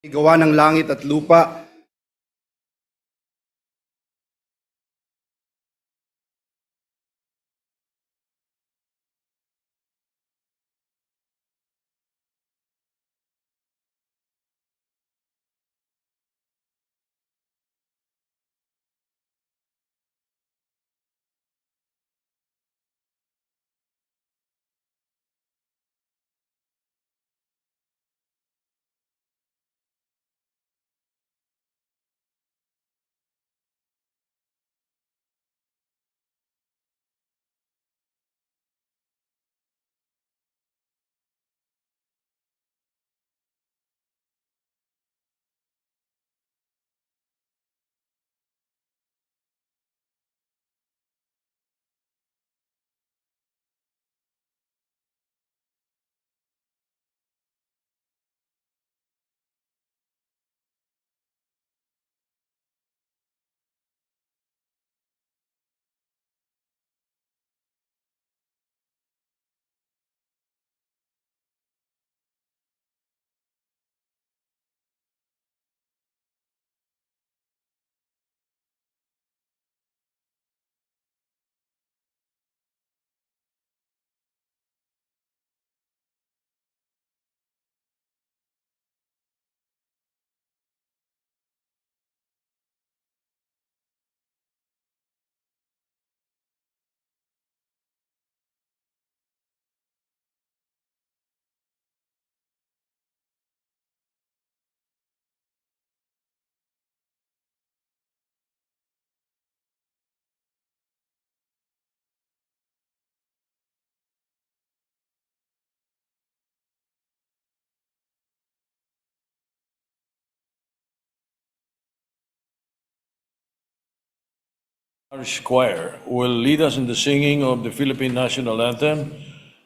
gawa ng langit at lupa, Parish Choir will lead us in the singing of the Philippine National Anthem,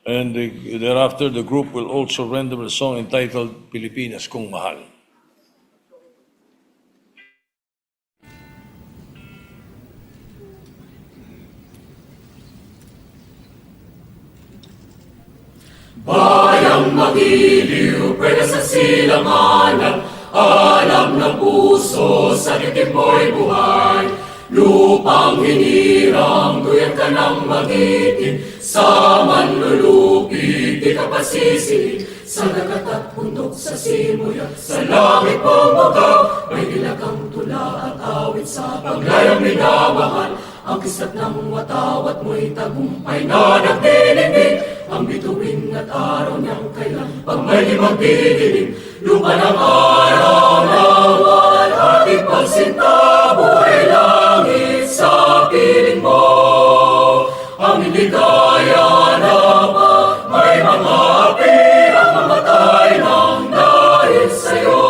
and thereafter the group will also render a song entitled Pilipinas Kung Mahal. Bayang magiliw, pwede sa silanganan, alam ng puso, sa dibdib mo'y buhay. Lupang hinirang, duyan ka ng magitin, sa manlulupi, di ka pasisihin. Sa dagat at bundok, sa simoy at sa langit pumugaw, may dilagang tula at awit sa paglayang minamahal. Ang kisat ng watawat mo'y tagumpay na nagdilingig, ang bituin at araw niyang kailan pag may magdidilim. Lupa ng araw ng ating pagsinta, buhay langit sa piling mo. Ang hindi kaya na pa, may mga api ang mamatay ng dahil sa'yo.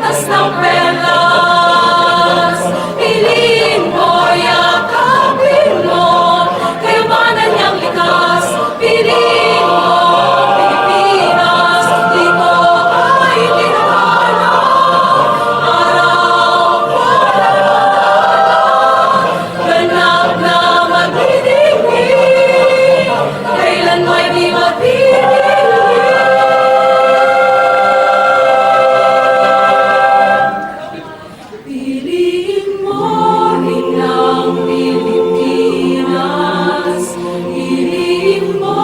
kwintas ng perlas. Piliin mo, yakapin mo, kayamanan niyang likas. Piliin mo, Pilipinas, dito ay tinatala. Ganap na magdidilig, kailan mo'y di matitigil. Piliin mo rin ang Pilipinas. Piliin mo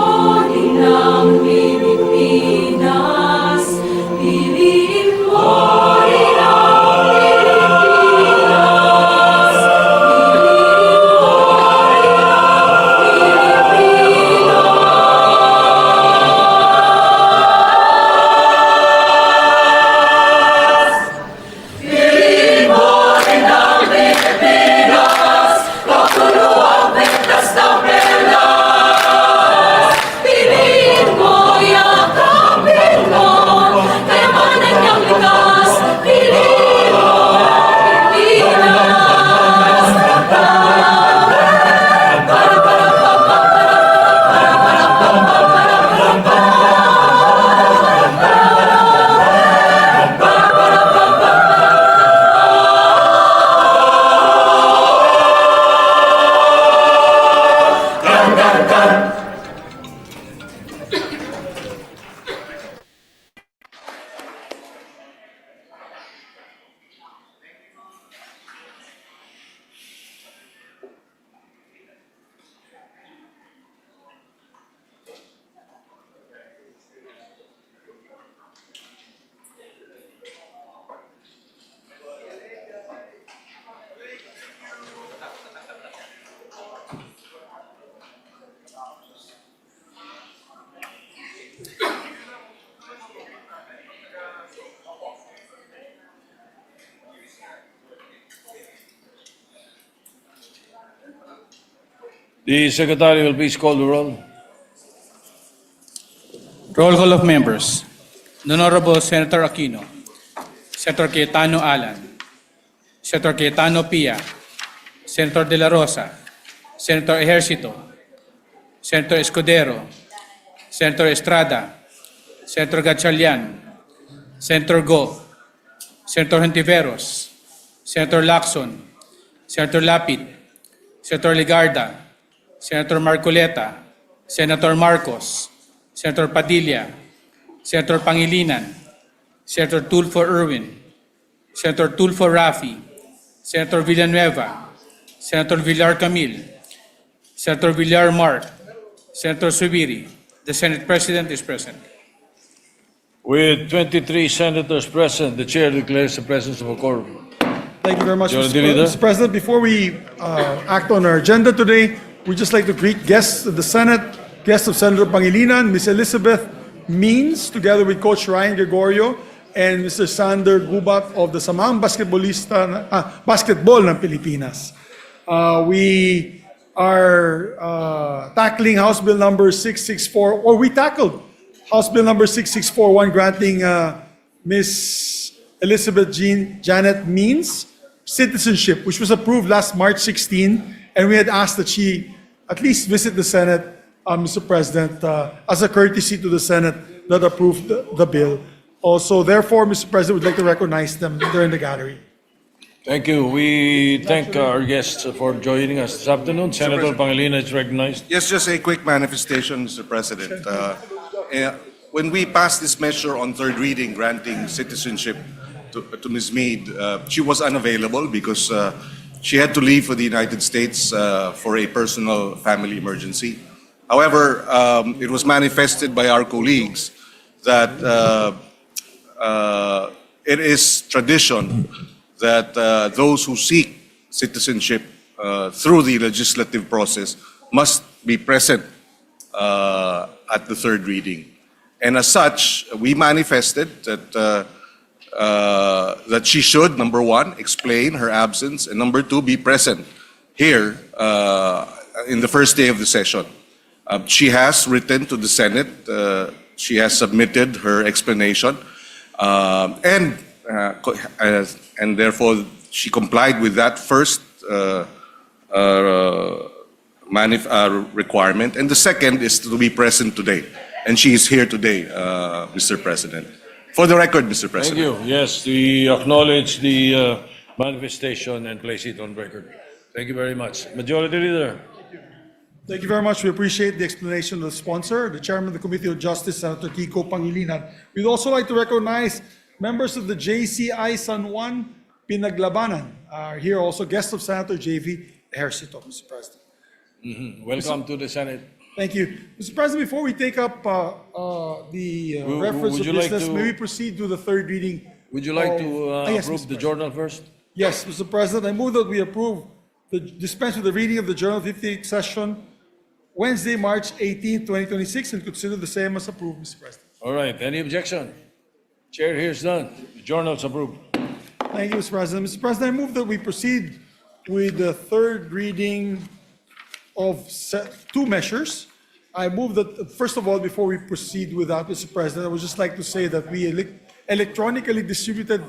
rin ang Pilipinas. Piliin mo rin ang Pilipinas. Piliin mo, yakapin mo, kayamanan niyang likas. Piliin mo, Pilipinas. The Secretary will please call the roll. Roll call of members. The Honorable Senator Aquino, Senator Cayetano Alan, Senator Cayetano Pia, Senator De La Rosa, Senator Ejercito, Senator Escudero, Senator Estrada, Senator Gatchalian, Senator Go, Senator Hontiveros, Senator Lacson, Senator Lapid, Senator Ligarda, Senator Marcoleta, Senator Marcos, Senator Padilla, Senator Pangilinan, Senator Tulfo Erwin, Senator Tulfo Rafi, Senator Villanueva, Senator Villar Camil, Senator Villar Mark, Senator Subiri. The Senate President is present. With 23 senators present, the chair declares the presence of a quorum. Thank you very much, Majority Leader. Mr. President. Before we act on our agenda today, we'd just like to greet guests of the Senate, guests of Senator Pangilinan, Ms. Elizabeth Means, together with Coach Ryan Gregorio, and Mr. Sander Gubat of the Samaang Basketball ng Pilipinas. We are tackling House Bill number 664, or we tackled House Bill number 6641, granting Ms. Elizabeth Janet Means citizenship, which was approved last March 16, and we had asked that she at least visit the Senate, Mr. President, as a courtesy to the Senate that approved the bill. Also, therefore, Mr. President, we'd like to recognize them. They're in the gallery. Thank you. We thank our guests for joining us this afternoon. Senator Pangilinan is recognized. Yes, just a quick manifestation, Mr. President. When we passed this measure on third reading granting citizenship to Ms. Mead, she was unavailable because she had to leave for the United States for a personal family emergency. However, it was manifested by our colleagues that it is tradition that those who seek citizenship through the legislative process must be present at the third reading. And as such, we manifested that that she should, number one, explain her absence, and number two, be present here in the first day of the session. She has written to the Senate. She has submitted her explanation. And and therefore she complied with that first requirement. And the second is to be present today. And she is here today, Mr. President. For the record, Mr. Thank President. you. Yes, we acknowledge the manifestation and place it on record. Thank you very much. Majority Leader. Thank you very much. We appreciate the explanation of the sponsor, the Chairman of the Committee of Justice, Senator Kiko Pangilinan. We'd also like to recognize members of the JCI San Juan Pinaglabanan. Here also guests of Senator J.V. Ejercito, Mr. President. Welcome to the Senate. Thank you. Mr. President, before we take up the reference would of you like business, to- may we proceed to the third reading? Would you like to Yes, approve Mr. the President. journal first? Yes, Mr. President, I move that we approve the dispense with the reading of the Journal 58th session, Wednesday, March 18, 2026, and consider the same as approved, Mr. President. All right, any objection? Chair hears none. The journal's approved. Thank you, Mr. President. Mr. President, I move that we proceed with the third reading of two measures. I move that, first of all, before we proceed with that, Mr. President, I would just like to say that we electronically distributed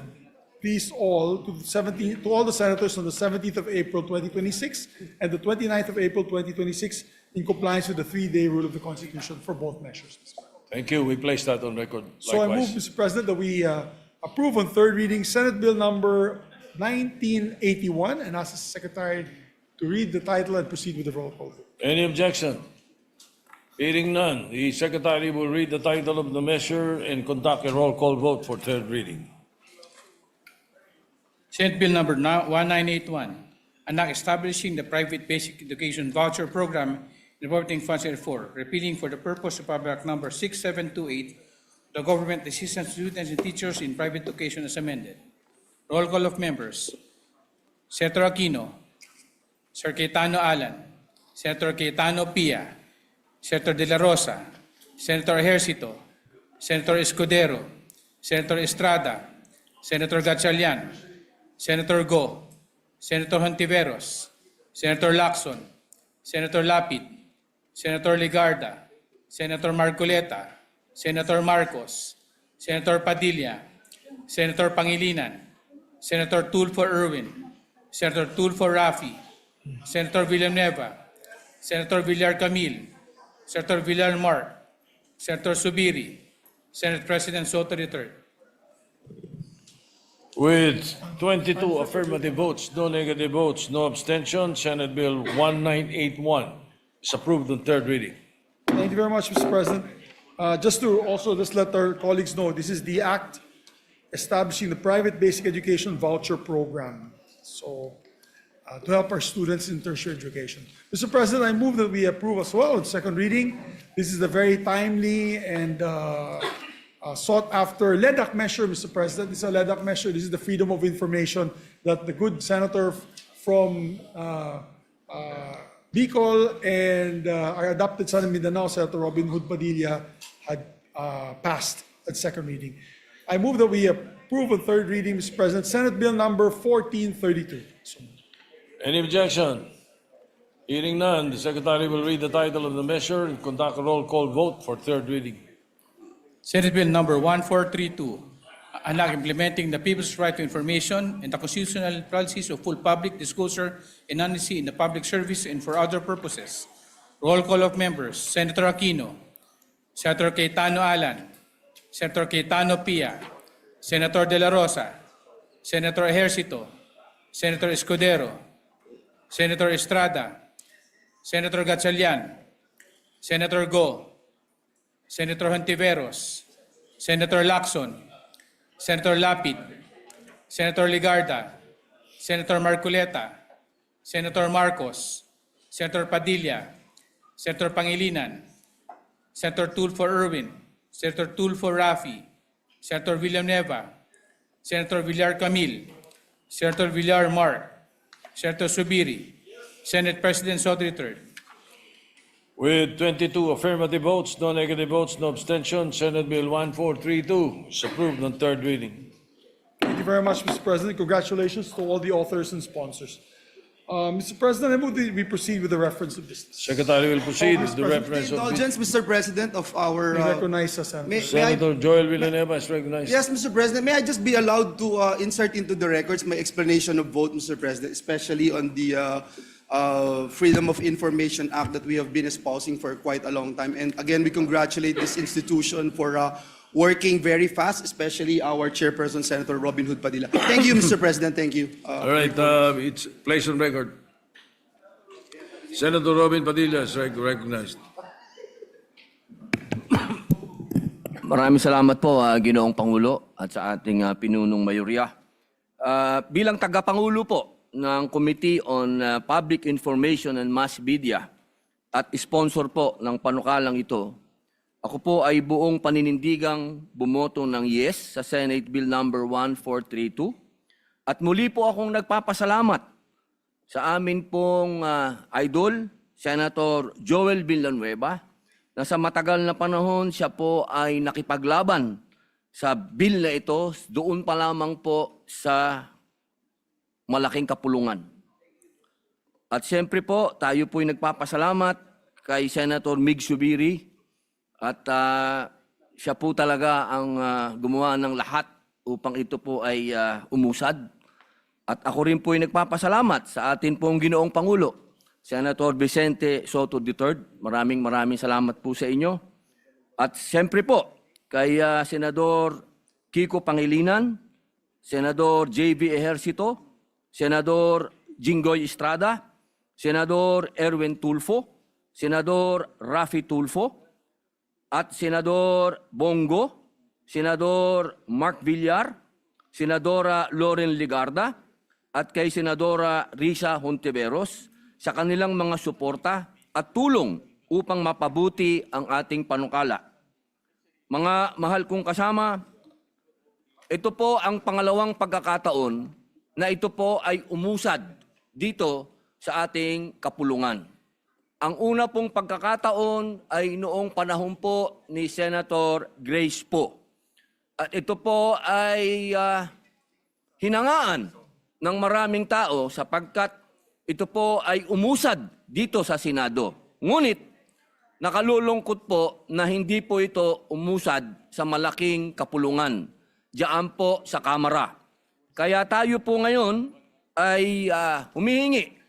these all to all the senators on the 17th of April 2026 and the 29th of April 2026 in compliance with the 3-day rule of the Constitution for both measures. Mr. President. Thank you. We place that on record. So I move, Likewise. Mr. President, that we approve on third reading Senate Bill number 1981 and ask the Secretary to read the title and proceed with the roll call. Any objection? Hearing none, the Secretary will read the title of the measure and conduct a roll call vote for third reading. Senate Bill number 1981, an act establishing the private basic education voucher program and appropriating funds therefore, repealing for the purpose of Public Act number 6728, the government assistance to students and teachers in private education as amended. Roll call of members. Senator Aquino, Sir Cayetano Alan, Senator Cayetano Pia, Senator De La Rosa, Senator Ejercito, Senator Escudero, Senator Estrada, Senator Gatchalian, Senator Go, Senator Hontiveros, Senator Lacson, Senator Lapid, Senator Ligarda, Senator Marcoleta, Senator Marcos, Senator Padilla, Senator Pangilinan, Senator Tulfo Erwin, Senator Tulfo Rafi, Senator Villanueva, Senator Villar Camil, Senator Villar Mark, Senator Subiri, Senate President Soto III. With 22 affirmative votes, no negative votes, no abstention, Senate Bill 1981 is approved on third reading. Thank you very much, Mr. President. Just let our colleagues know, this is the act establishing the private basic education voucher program. So, to help our students in tertiary education. Mr. President, I move that we approve as well on second reading. This is a very timely and sought after LEDAC measure, Mr. President. This is a LEDAC measure. This is the freedom of information that the good senator from Bicol and our adopted son in Mindanao, Senator Robin Hood Padilla, had passed at second reading. I move that we approve on third reading, Mr. President, Senate Bill number 1432. So, Any objection? Hearing none, the Secretary will read the title of the measure and conduct a roll call vote for third reading. Senate Bill number 1432, an act implementing the people's right to information and the constitutional policies of full public disclosure and honesty in the public service and for other purposes. Roll call of members. Senator Aquino, Senator Cayetano Alan, Senator Cayetano Pia, Senator De La Rosa, Senator Ejercito, Senator Escudero, Senator Estrada, Senator Gatchalian, Senator Go, Senator Hontiveros, Senator Lacson, Senator Lapid, Senator Ligarda, Senator Marcoleta, Senator Marcos, Senator Padilla, Senator Pangilinan, Senator Tulfo Erwin, Senator Tulfo Rafi, Senator Villanueva, Senator Villar Camil, Senator Villar Mark, Senator Subiri, Senate President Soto III. With 22 affirmative votes, no negative votes, no abstention, Senate Bill 1432 is approved on third reading. thank you very much, Mr. President. Congratulations to all the authors and sponsors. Mr. President, I move that we proceed with the reference of business. Secretary will proceed with the Mr. reference of business. Indulgence, Mr. President, of our... We recognize us, Senator. may I- Senator Joel Villanueva is recognized. Yes, Mr. President, may I just be allowed to insert into the records my explanation of vote, Mr. President, especially on the Freedom of Information Act that we have been espousing for quite a long time. And again, we congratulate this institution for working very fast, especially our chairperson, Senator Robin Hood Padilla. Thank you, Mr. President. Thank you. All right, it's placed on record. Senator Robin Padilla is recognized. Maraming salamat po, Ginoong Pangulo at sa ating pinunong mayorya. Bilang tagapangulo po ng Committee on Public Information and Mass Media at sponsor po ng panukalang ito, ako po ay buong paninindigang bumoto ng yes sa Senate Bill number 1432 at muli po akong nagpapasalamat sa amin pong idol, Senator Joel Villanueva, na sa matagal na panahon siya po ay nakipaglaban sa bill na ito doon pa lamang po sa malaking kapulungan. At siyempre po, tayo po'y nagpapasalamat kay Senator Mig Subiri at siya po talaga ang gumawa ng lahat upang ito po ay umusad. At ako rin po'y nagpapasalamat sa atin pong Ginoong Pangulo, Senator Vicente Soto III. Maraming salamat po sa inyo. At siyempre po, kay Senador Kiko Pangilinan, Senador J.B. Ejercito, Senador Jinggoy Estrada, Senador Erwin Tulfo, Senador Rafi Tulfo, at Senador Bongo, Senador Mark Villar, Senadora Loren Ligarda, at kay Senadora Risa Hontiveros sa kanilang mga suporta at tulong upang mapabuti ang ating panukala. Mga mahal kong kasama, ito po ang pangalawang pagkakataon na ito po ay umusad dito sa ating kapulungan. Ang una pong pagkakataon ay noong panahon po ni Senator Grace po. At ito po ay hinangaan ng maraming tao sapagkat ito po ay umusad dito sa Senado. Ngunit nakalulungkot po na hindi po ito umusad sa malaking kapulungan, diyan po sa Kamara. Kaya tayo po ngayon ay humihingi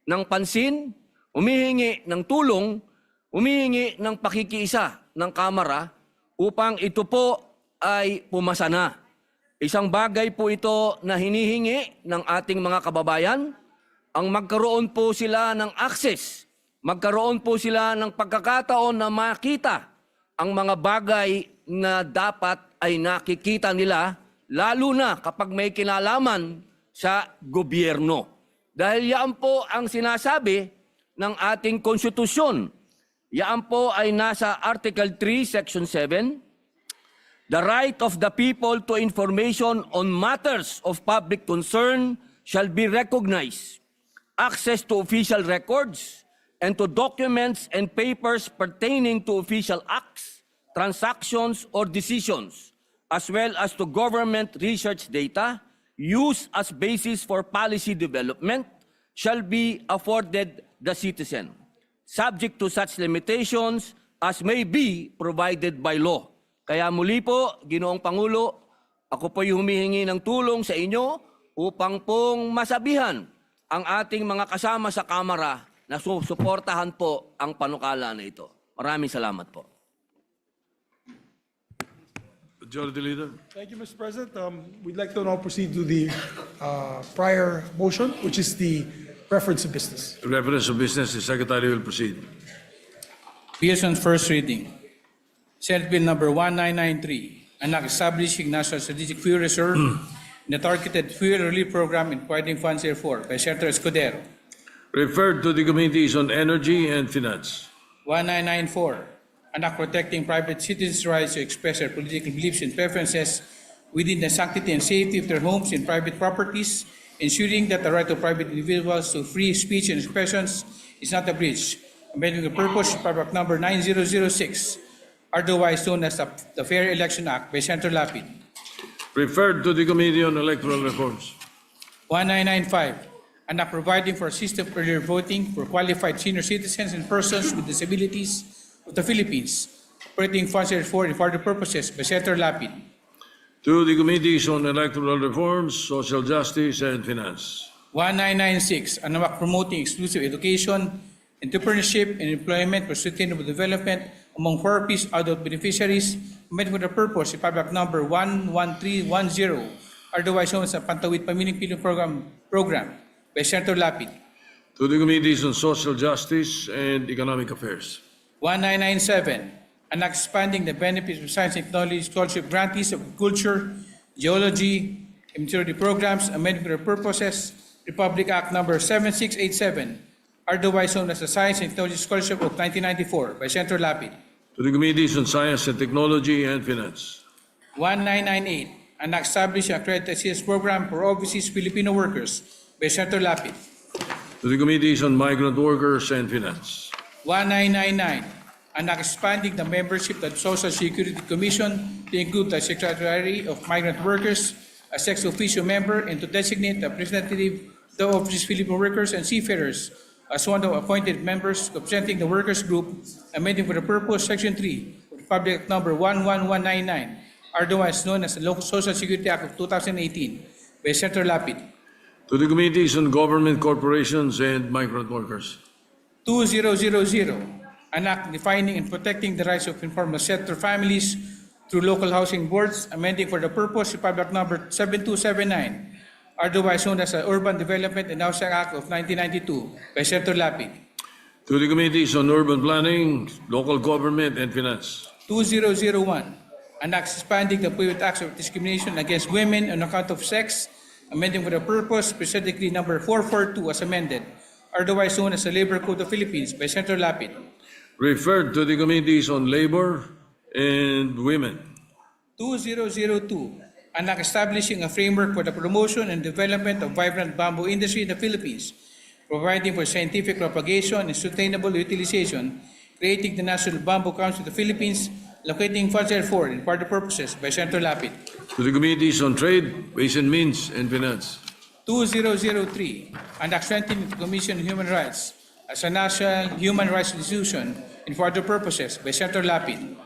ng pansin, humihingi ng tulong, humihingi ng pakikiisa ng Kamara upang ito po ay pumasa na. Isang bagay po ito na hinihingi ng ating mga kababayan, ang magkaroon po sila ng access, magkaroon po sila ng pagkakataon na makita ang mga bagay na dapat ay nakikita nila, lalo na kapag may kinalaman sa gobyerno. Dahil yan po ang sinasabi ng ating konstitusyon. Yan po ay nasa Article 3, Section 7. The right of the people to information on matters of public concern shall be recognized. Access to official records and to documents and papers pertaining to official acts, transactions, or decisions, as well as to government research data used as basis for policy development, shall be afforded the citizen, subject to such limitations as may be provided by law. Kaya muli po, Ginoong Pangulo, ako po'y humihingi ng tulong sa inyo upang pong masabihan ang ating mga kasama sa Kamara na suportahan po ang panukala na ito. Maraming salamat po. Majority Leader. Thank you, Mr. President. We'd like to now proceed to the prior motion, which is the reference of business. The reference of business, the Secretary will proceed. Bills on first reading. Senate Bill number 1993, an act establishing National Strategic Fuel Reserve and the targeted fuel relief program and providing funds therefore by Senator Escudero. Referred to the Committees on Energy and Finance. 1994, an act protecting private citizens' rights to express their political beliefs and preferences within the sanctity and safety of their homes and private properties, ensuring that the right of private individuals to free speech and expressions is not abridged, amending the purpose of paragraph number 9006, otherwise known as the Fair Election Act by Senator Lapid. Referred to the Committee on Electoral Reforms. 1995, and are providing for a system of earlier voting for qualified senior citizens and persons with disabilities of the Philippines, operating Funds 4 for the purposes by Senator Lapid. To the Committees on Electoral Reforms, Social Justice, and Finance. 1996, an act promoting exclusive education, entrepreneurship, and employment for sustainable development among 4Ps adult beneficiaries, made for the purpose of public number 11310, otherwise known as a Pantawid Pamiling Pilong Program by Senator Lapid. To the Committees on Social Justice and Economic Affairs. 1997, an act expanding the benefits of science and technology scholarship grantees of culture, geology, and meteorology programs, amended for the purposes, Republic Act number 7687, otherwise known as the Science and Technology Scholarship of 1994 by Senator Lapid. To the Committees on Science and Technology and Finance. 1998, an act establishing a credit assistance program for overseas Filipino workers by Senator Lapid. To the Committees on Migrant Workers and Finance. 1999, an act expanding the membership of the Social Security Commission to include the Secretary of Migrant Workers, a ex officio member, and to designate the representative of the overseas Filipino workers and seafarers as one of the appointed members representing the workers group, amending for the purpose Section 3 of the Public Act number 11199, otherwise known as the Local Social Security Act of 2018 by Senator Lapid. To the Committees on Government Corporations and Migrant Workers. 2000, an act defining and protecting the rights of informal sector families through local housing boards, amending for the purpose of Public number 7279, otherwise known as the Urban Development and Housing Act of 1992 by Senator Lapid. To the Committees on Urban Planning, Local Government, and Finance. 2001, an act expanding the prohibit acts of discrimination against women on account of sex, amending for the purpose President Decree number 442 as amended, otherwise known as the Labor Code of Philippines by Senator Lapid. Referred to the Committees on Labor and Women. 2002, an act establishing a framework for the promotion and development of vibrant bamboo industry in the Philippines, providing for scientific propagation and sustainable utilization, creating the National Bamboo Council of the Philippines, locating Funds 4 in part purposes by Senator Lapid. To the Committees on Trade, Ways and Means, and Finance. 2003, an act strengthening the Commission on Human Rights as a national human rights institution and for other purposes by Senator Lapid.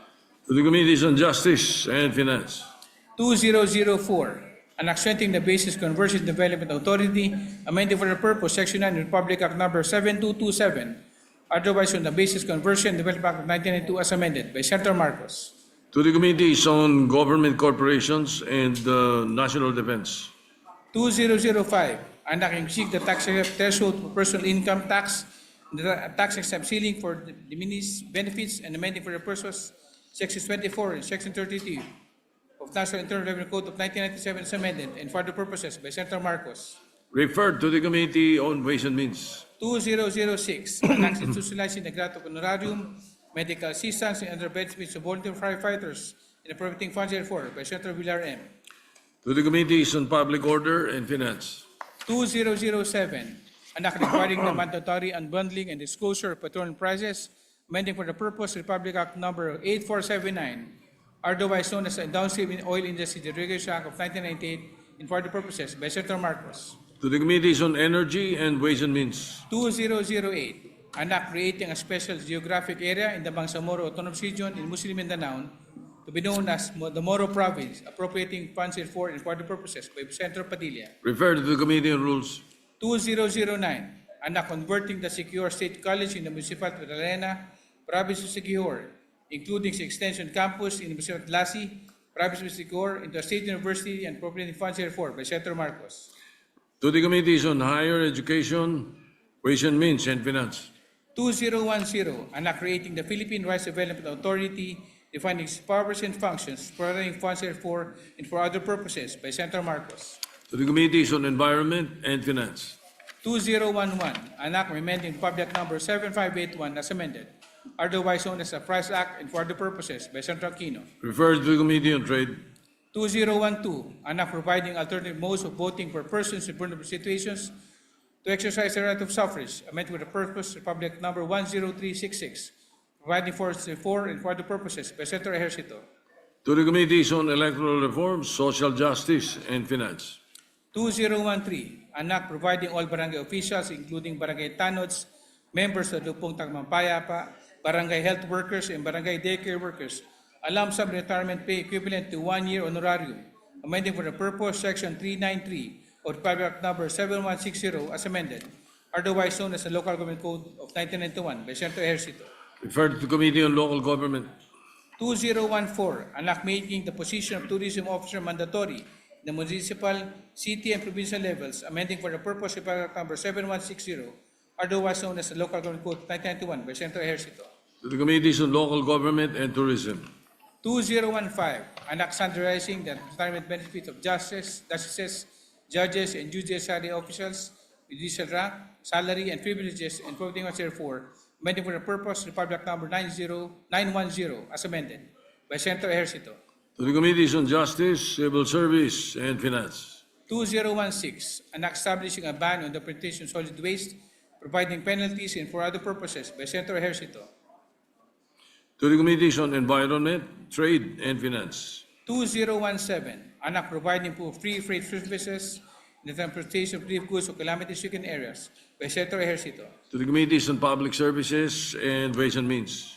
To the Committees on Justice and Finance. 2004, an act strengthening the Basis Conversion Development Authority, amending for the purpose Section 9 Republic Act number 7227, otherwise on the Basis Conversion Development Act of 1992 as amended by Senator Marcos. To the Committees on Government Corporations and National Defense. 2005, an act increasing the tax threshold for personal income tax, the tax exempt ceiling for the diminished benefits, and amending for the purpose Section 24 and Section 32 of National Internal Revenue Code of 1997 as amended, and for the purposes by Senator Marcos. Referred to the Committee on Ways and Means. 2006, an act institutionalizing the grant of honorarium, medical assistance, and other benefits of volunteer firefighters and appropriating Funds 4 by Senator Villar M. To the Committees on Public Order and Finance. 2007, an act requiring the mandatory unbundling and disclosure of petroleum prices, amending for the purpose Republic Act number 8479, otherwise known as the Downstream Oil Industry Deregulation Act of 1998, and for the purposes by Senator Marcos. To the Committees on Energy and Ways and Means. 2008, an act creating a special geographic area in the Bangsamoro Autonomous Region in Muslim Mindanao to be known as the Moro Province, appropriating funds for and for the purposes by Senator Padilla. Referred to the Committee on Rules. 2009, an act converting the Secure State College in the Municipality of Alena, Province of Secure, including its extension campus in the Municipality of Lasi, Province of Secure, into a state university and appropriating funds for by Senator Marcos. To the Committees on Higher Education, Ways and Means, and Finance. 2010, an act creating the Philippine Rice Development Authority, defining its powers and functions, providing funds for and for other purposes by Senator Marcos. To the Committees on Environment and Finance. 2011, an act amending Public number 7581 as amended, otherwise known as the Price Act and for other purposes by Senator Aquino. Referred to the Committee on Trade. 2012, an act providing alternative modes of voting for persons in vulnerable situations to exercise the right of suffrage, amended with the purpose Republic number 10366, providing for and for the purposes by Senator Ejercito. To the Committees on Electoral Reforms, Social Justice, and Finance. 2013, an act providing all barangay officials, including barangay tanods, members of Lupong Tagmamapayapa, barangay health workers, and barangay daycare workers, a lump sum retirement pay equivalent to 1 year honorarium, amending for the purpose Section 393 of Republic Act Number 7160 as amended, otherwise known as the Local Government Code of 1991 by Senator Ejercito. Referred to the Committee on Local Government. 2014, an act making the position of tourism officer mandatory in the municipal, city, and provincial levels, amending for the purpose of Paragraph Number 7160, otherwise known as the Local Government Code 1991 by Senator Ejercito. To the Committees on Local Government and Tourism. 2015, an act standardizing the retirement benefits of justices, judges, and judiciary officials, judicial rank, salary, and privileges, and providing on therefore, amending for the purpose Republic Number 910 as amended by Senator Ejercito. To the Committees on Justice, Civil Service, and Finance. 2016, an act establishing a ban on the presentation of solid waste, providing penalties and for other purposes by Senator Ejercito. To the Committees on Environment, Trade, and Finance. 2017, an act providing for free freight services in the transportation of relief goods to calamity-stricken areas by Senator Ejercito. To the Committees on Public Services and Ways and Means.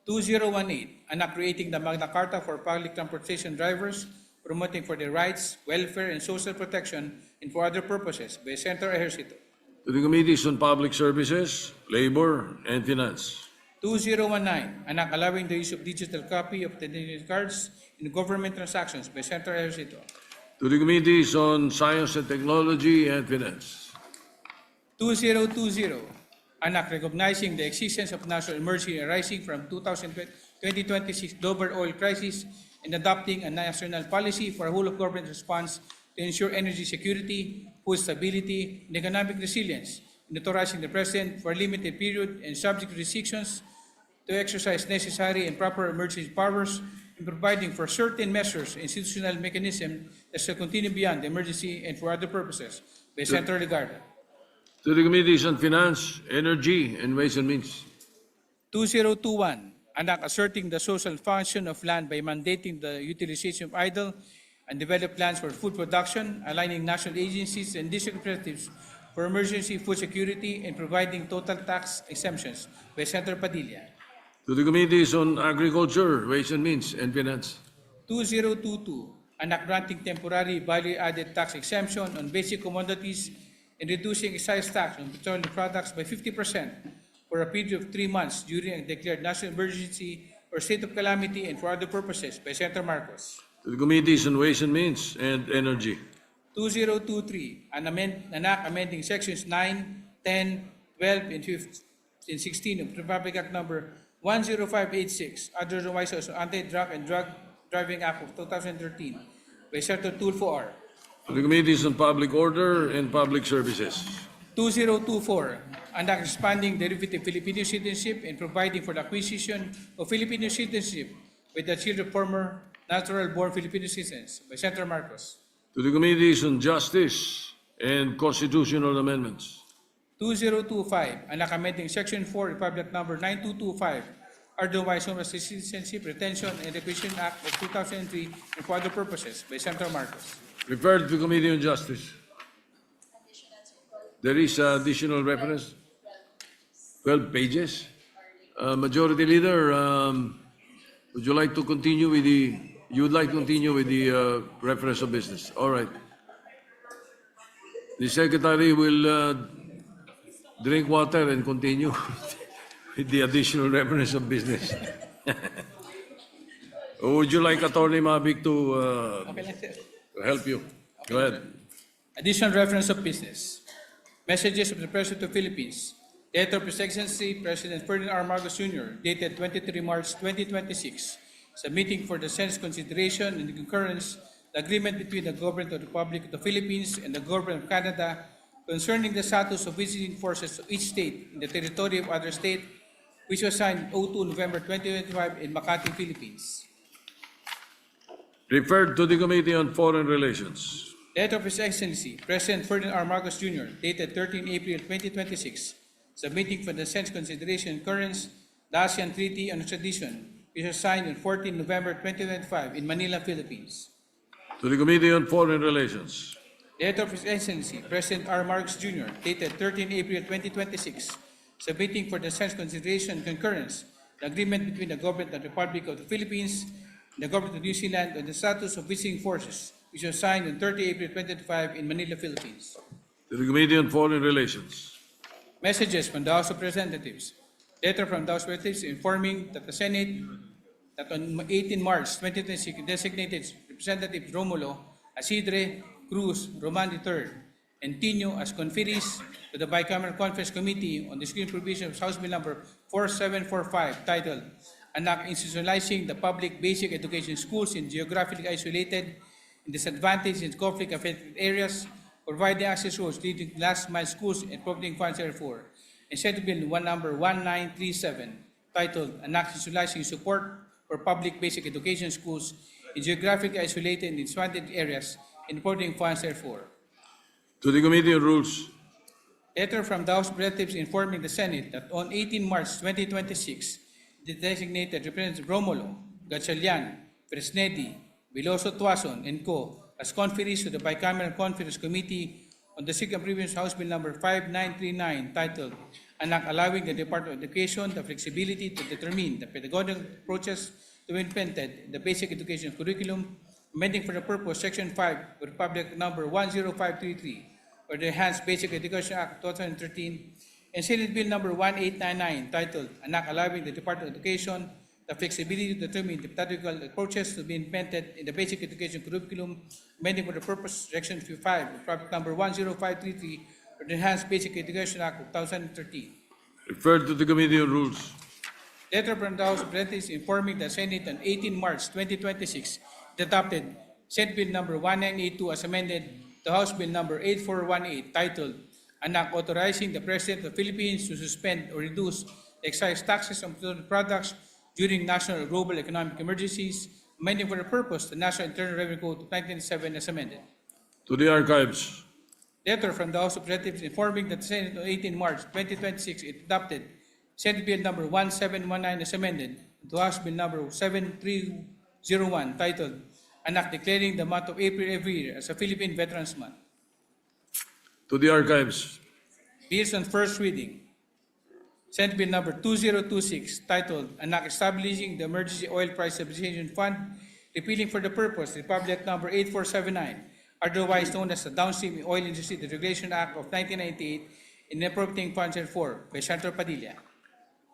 2018, an act creating the Magna Carta for public transportation drivers, promoting for their rights, welfare, and social protection and for other purposes by Senator Ejercito. To the Committees on Public Services, Labor, and Finance. 2019, an act allowing the use of digital copy of identity cards in government transactions by Senator Ejercito. To the Committees on Science and Technology and Finance. 2020, an act recognizing the existence of national emergency arising from 2026 global oil crisis and adopting a national policy for a whole-of-government response to ensure energy security, food stability, and economic resilience, and authorizing the President for a limited period and subject to restrictions to exercise necessary and proper emergency powers and providing for certain measures and institutional mechanism that shall continue beyond the emergency and for other purposes by Senator Legarda. To the Committees on Finance, Energy, and Ways and Means. 2021, an act asserting the social function of land by mandating the utilization of idle and developed lands for food production, aligning national agencies and district representatives for emergency food security and providing total tax exemptions by Senator Padilla. To the Committees on Agriculture, Ways and Means, and Finance. 2022, an act granting temporary value-added tax exemption on basic commodities and reducing excise tax on petroleum products by 50% for a period of 3 months during a declared national emergency or state of calamity and for other purposes by Senator Marcos. To the Committees on Ways and Means and Energy. 2023, an act amending sections 9, 10, 12, and 15, and 16 of Republic Act Number 10586, otherwise as Anti-Drug and Drug Driving Act of 2013 by Senator Tulfo R. To the Committees on Public Order and Public Services. 2024, an act expanding derivative Filipino citizenship and providing for the acquisition of Filipino citizenship by the children of former natural-born Filipino citizens by Senator Marcos. To the Committees on Justice and Constitutional Amendments. 2025, an act amending Section 4, Republic Number 9225, otherwise known as the Citizenship Retention and Acquisition Act of 2003 and for other purposes by Senator Marcos. Referred to the Committee on Justice. There is additional reference. 12 pages. Majority Leader, would you like to continue with the? You would like to continue with the reference of business. All right. The Secretary will drink water and continue with the additional reference of business. Or would you like Attorney Mabic to Okay lang, sir. help you? Go ahead. Additional reference of business. Messages of the President of the Philippines. Letter of His Excellency President Ferdinand R. Marcos Jr., dated 23 March 2026, submitting for the Senate's consideration and concurrence the agreement between the Government of the Republic of the Philippines and the Government of Canada concerning the status of visiting forces of each state in the territory of other state, which was signed 02 November 2025 in Makati, Philippines. Referred to the Committee on Foreign Relations. Letter of His Excellency President Ferdinand R. Marcos Jr., dated 13 April 2026, submitting for the Senate's consideration and concurrence the ASEAN Treaty on Extradition, which was signed on 14 November 2025 in Manila, Philippines. To the Committee on Foreign Relations. Letter of His Excellency, President R. Marcos Jr., dated 13 April 2026, submitting for the Senate's consideration and concurrence the agreement between the Government of the Republic of the Philippines and the Government of New Zealand on the status of visiting forces, which was signed on 30 April 2025 in Manila, Philippines. To the Committee on Foreign Relations. Messages from the House of Representatives. Letter from the House of Representatives informing that the Senate that on 18 March 2026 designated Representatives Romulo, Asidre, Cruz, Roman III, and Tino as conferees to the Bicameral Conference Committee on the Screen Provision of House Bill number 4745 titled An Act Institutionalizing the Public Basic Education Schools in Geographically Isolated and Disadvantaged and Conflict-Affected Areas, providing access roads leading to last mile schools and appropriating funds therefore, and Senate Bill number 1937 titled An Act Institutionalizing Support for Public Basic Education Schools in Geographically Isolated and Disadvantaged Areas and appropriating funds therefore. To the Committee on Rules. Letter from the House of Representatives informing the Senate that on 18 March 2026, the designated Representative Romulo, Gatchalian, Fresnedi, Veloso Tuason, and Co. as conferees to the Bicameral Conference Committee on the Second Previous House Bill number 5939 titled An Act Allowing the Department of Education the flexibility to determine the pedagogical approaches to be implemented in the basic education curriculum, amending for the purpose Section 5 of Republic number 10533 or the Enhanced Basic Education Act 2013, and Senate Bill number 1899 titled An Act Allowing the Department of Education the flexibility to determine the pedagogical approaches to be implemented in the basic education curriculum, amending for the purpose Section 5 of Republic number 10533 or the Enhanced Basic Education Act of 2013. Referred to the Committee on Rules. Letter from the House of Representatives informing the Senate on 18 March 2026 it adopted Senate Bill number 1982 as amended to House Bill number 8418 titled An Act Authorizing the President of the Philippines to suspend or reduce the excise taxes on food products during national or global economic emergencies, amending for the purpose the National Internal Revenue Code of 1997 as amended. To the Archives. Letter from the House of Representatives informing that the Senate on 18 March 2026 it adopted Senate Bill number 1719 as amended to House Bill number 7301 titled An Act Declaring the month of April every year as a Philippine Veterans Month. To the Archives. Bills on first reading. Senate Bill number 2026 titled An Act Establishing the Emergency Oil Price Stabilization Fund, repealing for the purpose Republic number 8479, otherwise known as the Downstream Oil Industry Deregulation Act of 1998, in appropriating funds therefore by Senator Padilla.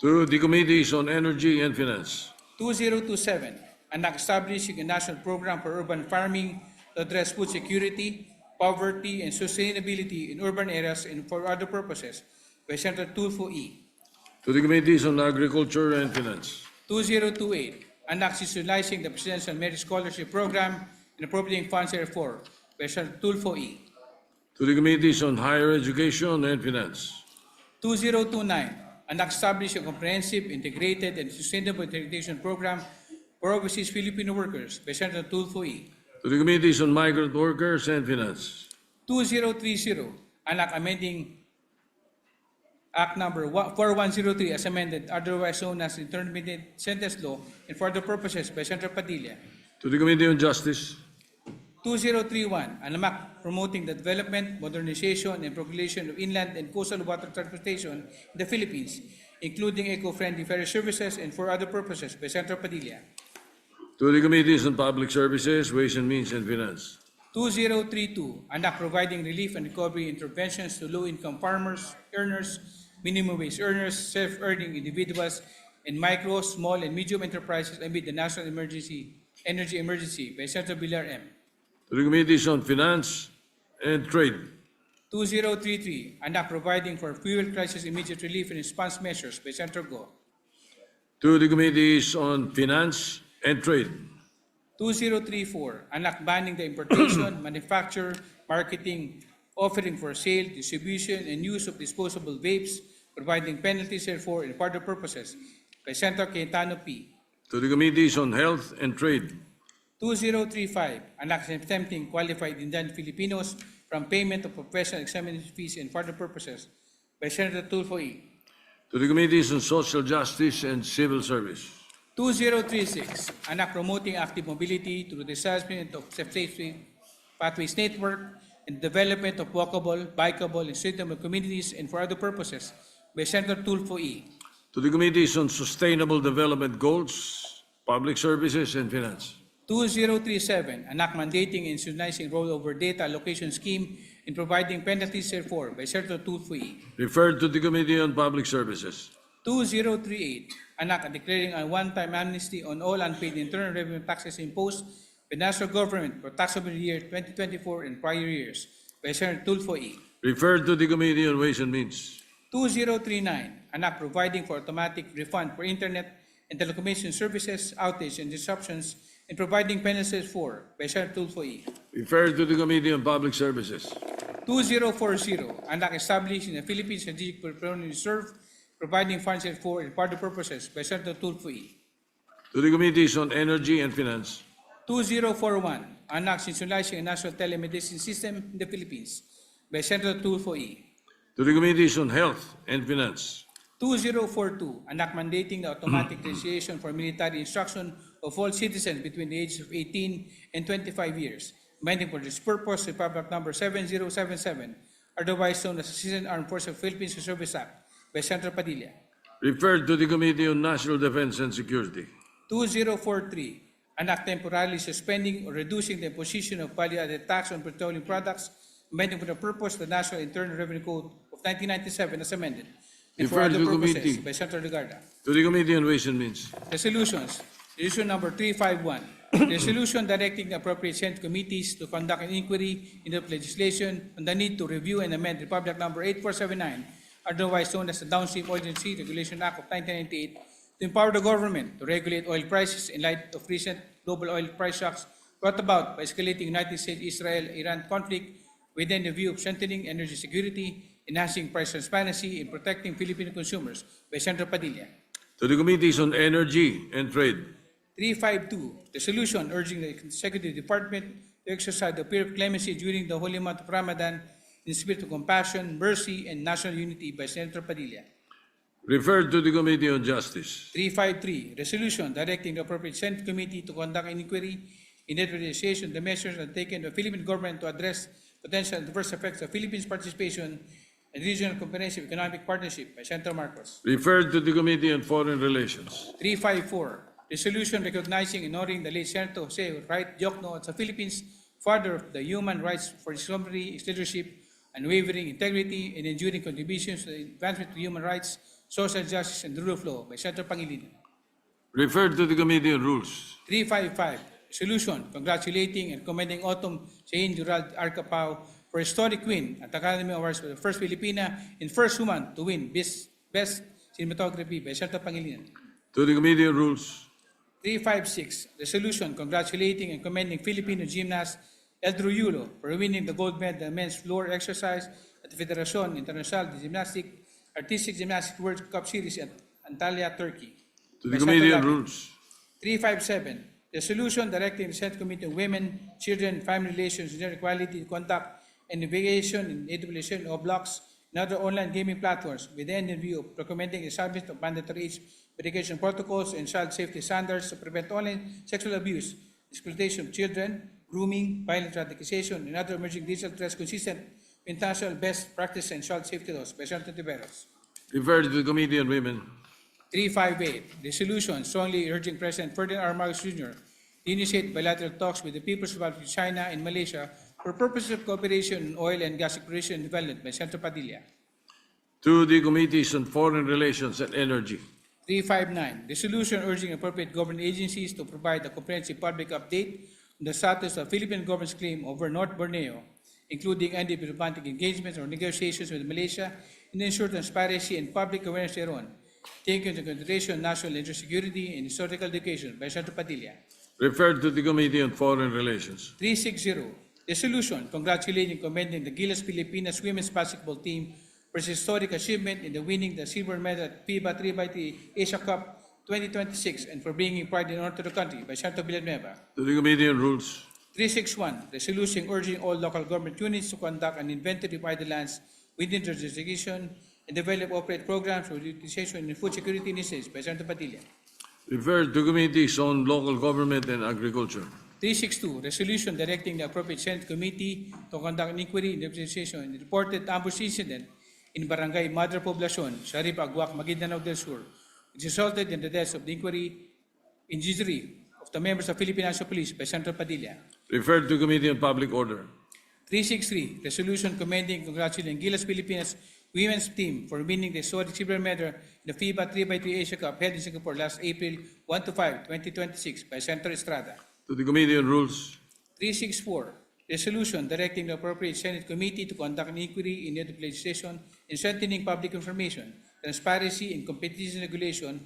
To the Committees on Energy and Finance. 2027, An Act Establishing a National Program for Urban Farming to address food security, poverty, and sustainability in urban areas and for other purposes by Senator Tulfo E. To the Committees on Agriculture and Finance. 2028, An Act Institutionalizing the Presidential Merit Scholarship Program and appropriating funds therefore by Senator Tulfo E. To the Committees on Higher Education and Finance. 2029, An Act Establishing a comprehensive, integrated, and sustainable integration program for overseas Filipino workers by Senator Tulfo E. To the Committees on Migrant Workers and Finance. 2030, An Act amending Act number 4103 as amended, otherwise known as Intermediate Sentence Law, and for other purposes by Senator Padilla. To the Committee on Justice. 2031, an act promoting the development, modernization, and population of inland and coastal water transportation in the Philippines, including eco-friendly ferry services and for other purposes by Senator Padilla. To the Committees on Public Services, Ways and Means and Finance. 2032, an act providing relief and recovery interventions to low-income farmers, earners, minimum wage earners, self-earning individuals, and micro, small, and medium enterprises amid the national energy emergency by Senator Villar M. To the Committees on Finance and Trade. 2033, an act providing for fuel crisis immediate relief and response measures by Senator Go. To the Committees on Finance and Trade. 2034, an act banning the importation, manufacture, marketing, offering for sale, distribution, and use of disposable vapes, providing penalties therefore and for other purposes by Senator Cayetano P. To the Committees on Health and Trade. 2035, an act exempting qualified Indian Filipinos from payment of professional examination fees and for other purposes by Senator Tulfo E. To the Committees on Social Justice and Civil Service. 2036, an act promoting active mobility through the establishment of safe pathways network, and development of walkable, bikeable, and streetable communities and for other purposes by Senator Tulfo E. To the Committees on Sustainable Development Goals, Public Services, and Finance. 2037, an act mandating and institutionalizing rollover data allocation scheme and providing penalties therefor by Senator Tulfo E. Referred to the Committee on Public Services. 2038, an act declaring a one-time amnesty on all unpaid internal revenue taxes imposed by the national government for taxable year 2024 and prior years by Senator Tulfo E. Referred to the Committee on Ways and Means. 2039, an act providing for automatic refund for internet and telecommunication services, outage and disruptions, and providing penalties for by Senator Tulfo E. Referred to the Committee on Public Services. 2040, an act establishing the Philippine Strategic Petroleum Reserve, providing funds for and for other purposes by Senator Tulfo E. To the Committees on Energy and Finance. 2041, an act institutionalizing a national telemedicine system in the Philippines by Senator Tulfo E. To the Committees on Health and Finance. 2042, an act mandating the automatic registration for military instruction of all citizens between the ages of 18 and 25 years, amending for this purpose Republic Number 7077, otherwise known as the Citizen Armed Forces of Philippines Service Act by Senator Padilla. Referred to the Committee on National Defense and Security. 2043, an act temporarily suspending or reducing the imposition of value-added tax on petroleum products, amending for the purpose of the National Internal Revenue Code of 1997 as amended, and for Referred other to purposes committee. by Senator Legarda. To the Committee on Ways and Means. Resolutions. Resolution number 351. Resolution directing the appropriate Senate committees to conduct an inquiry into legislation on the need to review and amend Republic Number 8479, otherwise known as the Downstream Oil Industry Regulation Act of 1998, to empower the government to regulate oil prices in light of recent global oil price shocks brought about by escalating United States-Israel-Iran conflict within the view of strengthening energy security, enhancing price transparency, and protecting Filipino consumers by Senator Padilla. To the Committees on Energy and Trade. 352, resolution urging the Executive Department to exercise the period of clemency during the holy month of Ramadan in the spirit of compassion, mercy, and national unity by Senator Padilla. Referred to the Committee on Justice. 353, resolution directing the appropriate Senate committee to conduct an inquiry in negotiation the measures undertaken by the Philippine government to address potential adverse effects of Philippines' participation in regional comprehensive economic partnership by Senator Marcos. Referred to the Committee on Foreign Relations. 354, resolution recognizing and honoring the late Senator Jose Wright Diokno as the Philippines' father of the human rights for his exemplary leadership, unwavering integrity, and enduring contributions to the advancement of human rights, social justice, and the rule of law by Senator Pangilinan. Referred to the Committee on Rules. 355, resolution congratulating and commending Autumn Jane Durald Arcapao for historic win at Academy Awards for the first Filipina and first woman to win Best Cinematography by Senator Pangilinan. To the Committee on Rules. 356, resolution congratulating and commending Filipino gymnast Eldro Yulo for winning the gold medal in men's floor exercise at the Federación Internacional de Artistic Gymnastics World Cup Series at Antalya, Turkey. To the By Committee Senator on Labi. Rules. 357, resolution directing the Senate Committee on Women, Children, Family Relations, and Gender Equality to conduct an investigation and implementation of blocks and other online gaming platforms with the end in view of recommending the establishment of mandatory age verification protocols and child safety standards to prevent online sexual abuse, exploitation of children, grooming, violent radicalization, and other emerging digital threats consistent with international best practice and child safety laws by Senator Tiveros. Referred to the Committee on Women. 358, resolution strongly urging President Ferdinand R. Marcos Jr. to initiate bilateral talks with the People's Republic of China and Malaysia for purposes of cooperation in oil and gas exploration and development by Senator Padilla. To the Committees on Foreign Relations and Energy. 359, resolution urging appropriate government agencies to provide a comprehensive public update on the status of Philippine government's claim over North Borneo, including any diplomatic engagements or negotiations with Malaysia, and ensure transparency and public awareness thereon, taking into consideration national interest security and historical education by Senator Padilla. Referred to the Committee on Foreign Relations. 360, resolution congratulating and commending the Gilas Pilipinas women's basketball team for its historic achievement in the winning the silver medal at FIBA 3x3 Asia Cup 2026 and for bringing pride and honor to the country by Senator Villanueva. To the Committee on Rules. 361, resolution urging all local government units to conduct an inventory of idle lands within their jurisdiction and develop operate programs for utilization and food security initiatives by Senator Padilla. Referred to Committees on Local Government and Agriculture. 362, resolution directing the appropriate Senate committee to conduct an inquiry in the investigation in the reported ambush incident in Barangay Madre Poblacion, Sharif Aguac, Maguindanao del Sur, which resulted in the deaths of the injury of the members of Philippine National Police by Senator Padilla. Referred to Committee on Public Order. 363, resolution commending and congratulating Gilas Pilipinas women's team for winning the historic silver medal in the FIBA 3x3 Asia Cup held in Singapore last April 1 to 5, 2026 by Senator Estrada. To the Committee on Rules. 364, resolution directing the appropriate Senate committee to conduct an inquiry in need of legislation in strengthening public information, transparency, and competition regulation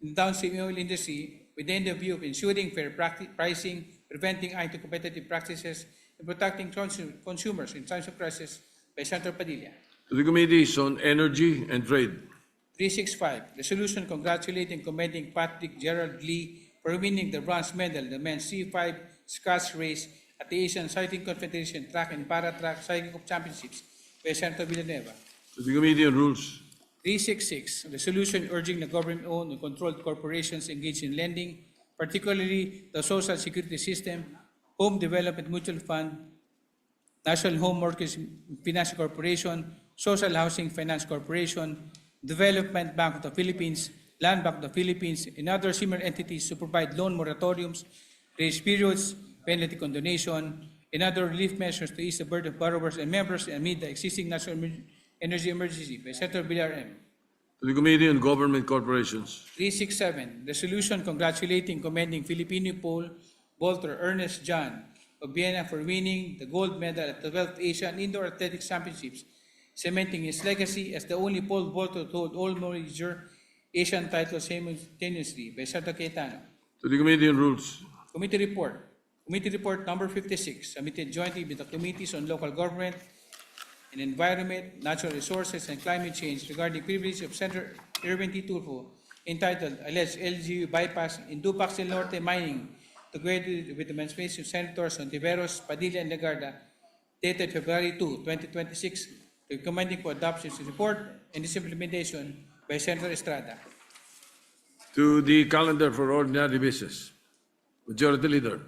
in the downstream oil industry within the view of ensuring fair pricing, preventing anti-competitive practices, and protecting consumers in times of crisis by Senator Padilla. To the Committees on Energy and Trade. 365, resolution congratulating and commending Patrick Gerald Lee for winning the bronze medal in the men's C5 Scuds race at the Asian Cycling Confederation Track and Para-Track Cycling Championships by Senator Villanueva. To the Committee on Rules. 366, resolution urging the government-owned and controlled corporations engaged in lending, particularly the Social Security System, Home Development Mutual Fund, National Home Mortgage Finance Corporation, Social Housing Finance Corporation, Development Bank of the Philippines, Land Bank of the Philippines, and other similar entities to provide loan moratoriums, grace periods, penalty condonation, and other relief measures to ease the burden of borrowers and members amid the existing national energy emergency by Senator Villar M. To the Committee on Government Corporations. 367, resolution congratulating and commending Filipino pole vaulter Ernest John of Vienna for winning the gold medal at the 12th Asian Indoor Athletics Championships, cementing his legacy as the only pole vaulter to hold all major Asian titles simultaneously by Senator Cayetano. To the Committee on Rules. Committee report. Committee report number 56, submitted jointly with the Committees on Local Government and Environment, Natural Resources, and Climate Change regarding privilege of Senator Irwin T. Tulfo, entitled Alleged LGU Bypass in Dupax del Norte Mining, together with the emancipation of Senators Ontiveros, Padilla, and Legarda, dated February 2, 2026, recommending for adoption of the report and its implementation by Senator Estrada. To the calendar for ordinary business. Majority Leader.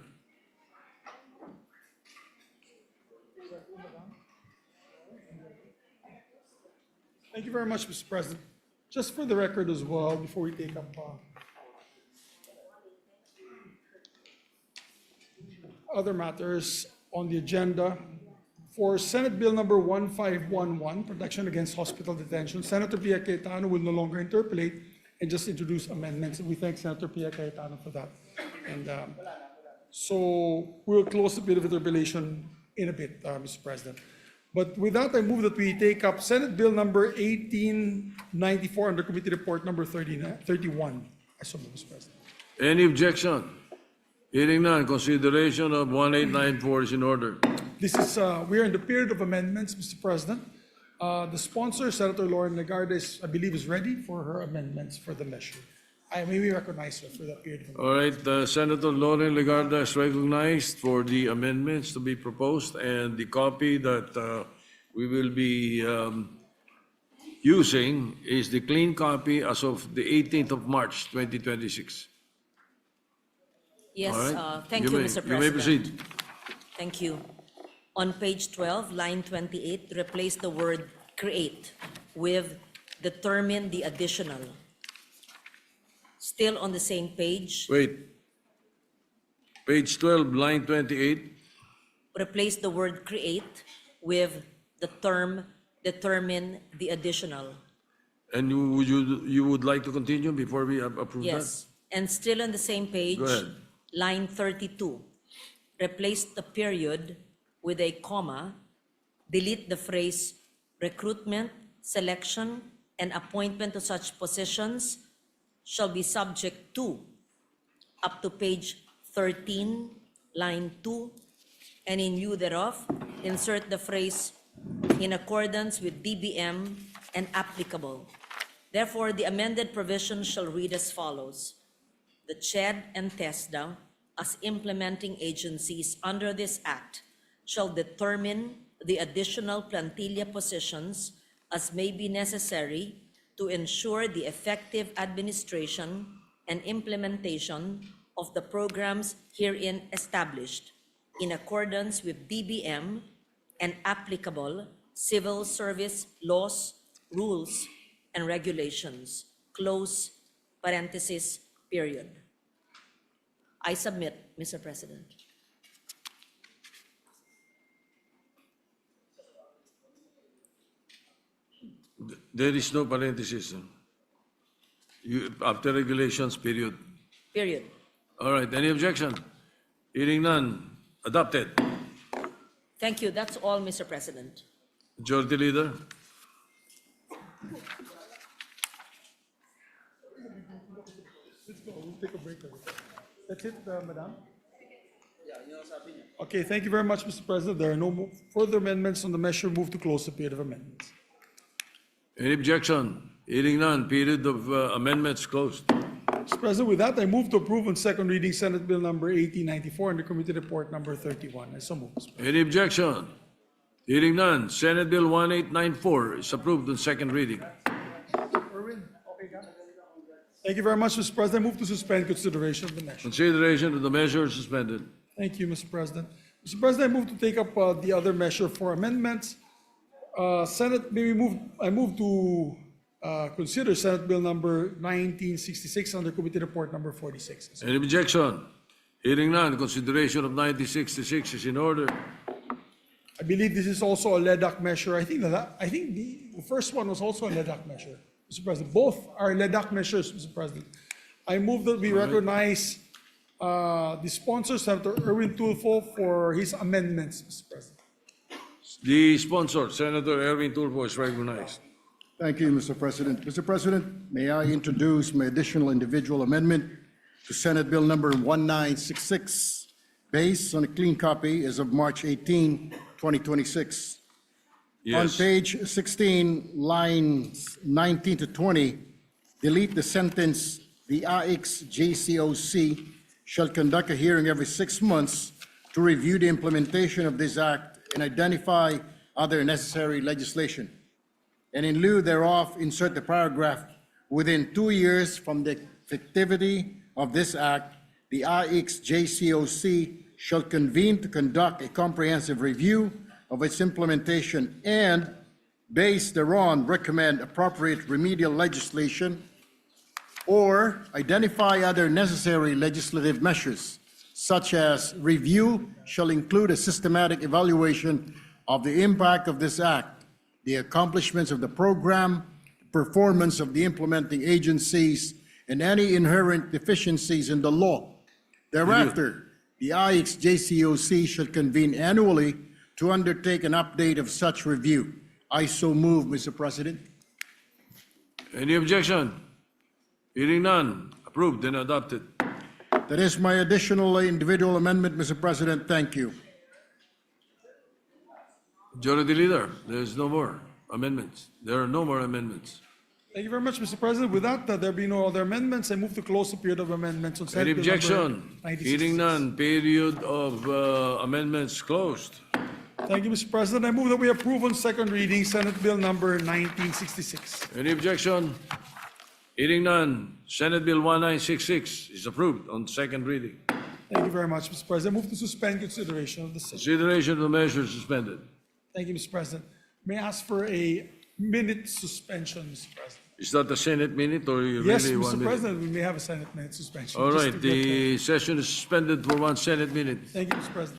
Thank you very much, Mr. President. Just for the record as well, before we take up other matters on the agenda, for Senate Bill number 1511, Protection Against Hospital Detention, Senator Pia Cayetano will no longer interpolate and just introduce amendments. And we thank Senator Pia Cayetano for that. And so we'll close the bit of interpolation in a bit, Mr. President. But with that, I move that we take up Senate Bill number 1894 under Committee Report number 31. I so move, Mr. President. Any objection? Hearing none, consideration of 1894 is in order. This is, we are in the period of amendments, Mr. President. The sponsor, Senator Lauren Legarda, I believe, is ready for her amendments for the measure. I may we recognize her for that period of amendments. All right, Senator Lauren Legarda is recognized for the amendments to be proposed, and the copy that we will be using is the clean copy as of the 18th of March, 2026. Yes, All right. thank you, Mr. President. You may proceed. Thank you. On page 12, line 28, replace the word create with determine the additional. Still on the same page, Wait. Page 12, line 28. replace the word create with the term determine the additional. And you would like to continue before we approve that? Yes, and still on the same page, Go ahead. line 32, replace the period with a comma, delete the phrase recruitment, selection, and appointment to such positions shall be subject to, up to page 13, line 2, and in lieu thereof, insert the phrase in accordance with DBM and applicable. Therefore, the amended provision shall read as follows. The CHED and TESDA, as implementing agencies under this Act, shall determine the additional plantilla positions as may be necessary to ensure the effective administration and implementation of the programs herein established in accordance with DBM and applicable civil service laws, rules, and regulations. Close parenthesis, period. I submit, Mr. President. There is no parenthesis. After regulations, period. Period. All right, any objection? Hearing none, adopted. Thank you. That's all, Mr. President. Majority Leader? Take a break. That's it, Madam? Okay, thank you very much, Mr. President. There are no further amendments on the measure. Move to close the period of amendments. Any objection? Hearing none, period of amendments closed. Mr. President, with that, I move to approve on second reading Senate Bill number 1894 and the committee report number 31. I so move, Mr. President. Any objection? Hearing none, Senate Bill 1894 is approved on second reading. Thank you very much, Mr. President. I move to suspend consideration of the measure. Consideration of the measure is suspended. Thank you, Mr. President. Mr. President, I move to take up the other measure for amendments. Senate, I move to consider Senate Bill number 1966 under committee report number 46. Any objection? Hearing none, consideration of 1966 is in order. I believe this is also a LEDAC measure. I think the first one was also a LEDAC measure, Mr. President. Both are LEDAC measures, Mr. President. I move that we recognize the sponsor, Senator Erwin Tulfo, for his amendments, Mr. President. The sponsor, Senator Erwin Tulfo, is recognized. Thank you, Mr. President. Mr. President, may I introduce my additional individual amendment to Senate Bill number 1966, based on a clean copy as of March 18, 2026. On Yes. page 16, lines 19 to 20, delete the sentence, "The IXJCOC shall conduct a hearing every 6 months to review the implementation of this act and identify other necessary legislation." And in lieu thereof, insert the paragraph, "Within 2 years from the effectivity of this act, the IXJCOC shall convene to conduct a comprehensive review of its implementation and, based thereon, recommend appropriate remedial legislation or identify other necessary legislative measures, such as review shall include a systematic evaluation of the impact of this act, the accomplishments of the program, performance of the implementing agencies, and any inherent deficiencies in the law. Thereafter, the IXJCOC shall convene annually to undertake an update of such review. I so move, Mr. President. Any objection? Hearing none, approved and adopted. That is my additional individual amendment, Mr. President. Thank you. Majority Leader, there's no more amendments. There are no more amendments. Thank you very much, Mr. President. With that, there be no other amendments. I move to close the period of amendments on Any Senate Bill number objection? 1966. Hearing none, period of amendments closed. Thank you, Mr. President. I move that we approve on second reading Senate Bill number 1966. Any objection? Hearing none, Senate Bill 1966 is approved on second reading. Thank you very much, Mr. President. I move to suspend consideration of the same. Consideration of the measure suspended. Thank you, Mr. President. May I ask for a minute suspension, Mr. President? Is that the Senate minute or you Yes, really Mr. want minute? President, we may have a Senate minute suspension. All just right, to get the session is suspended for 1 Senate minute. Thank you, Mr. President.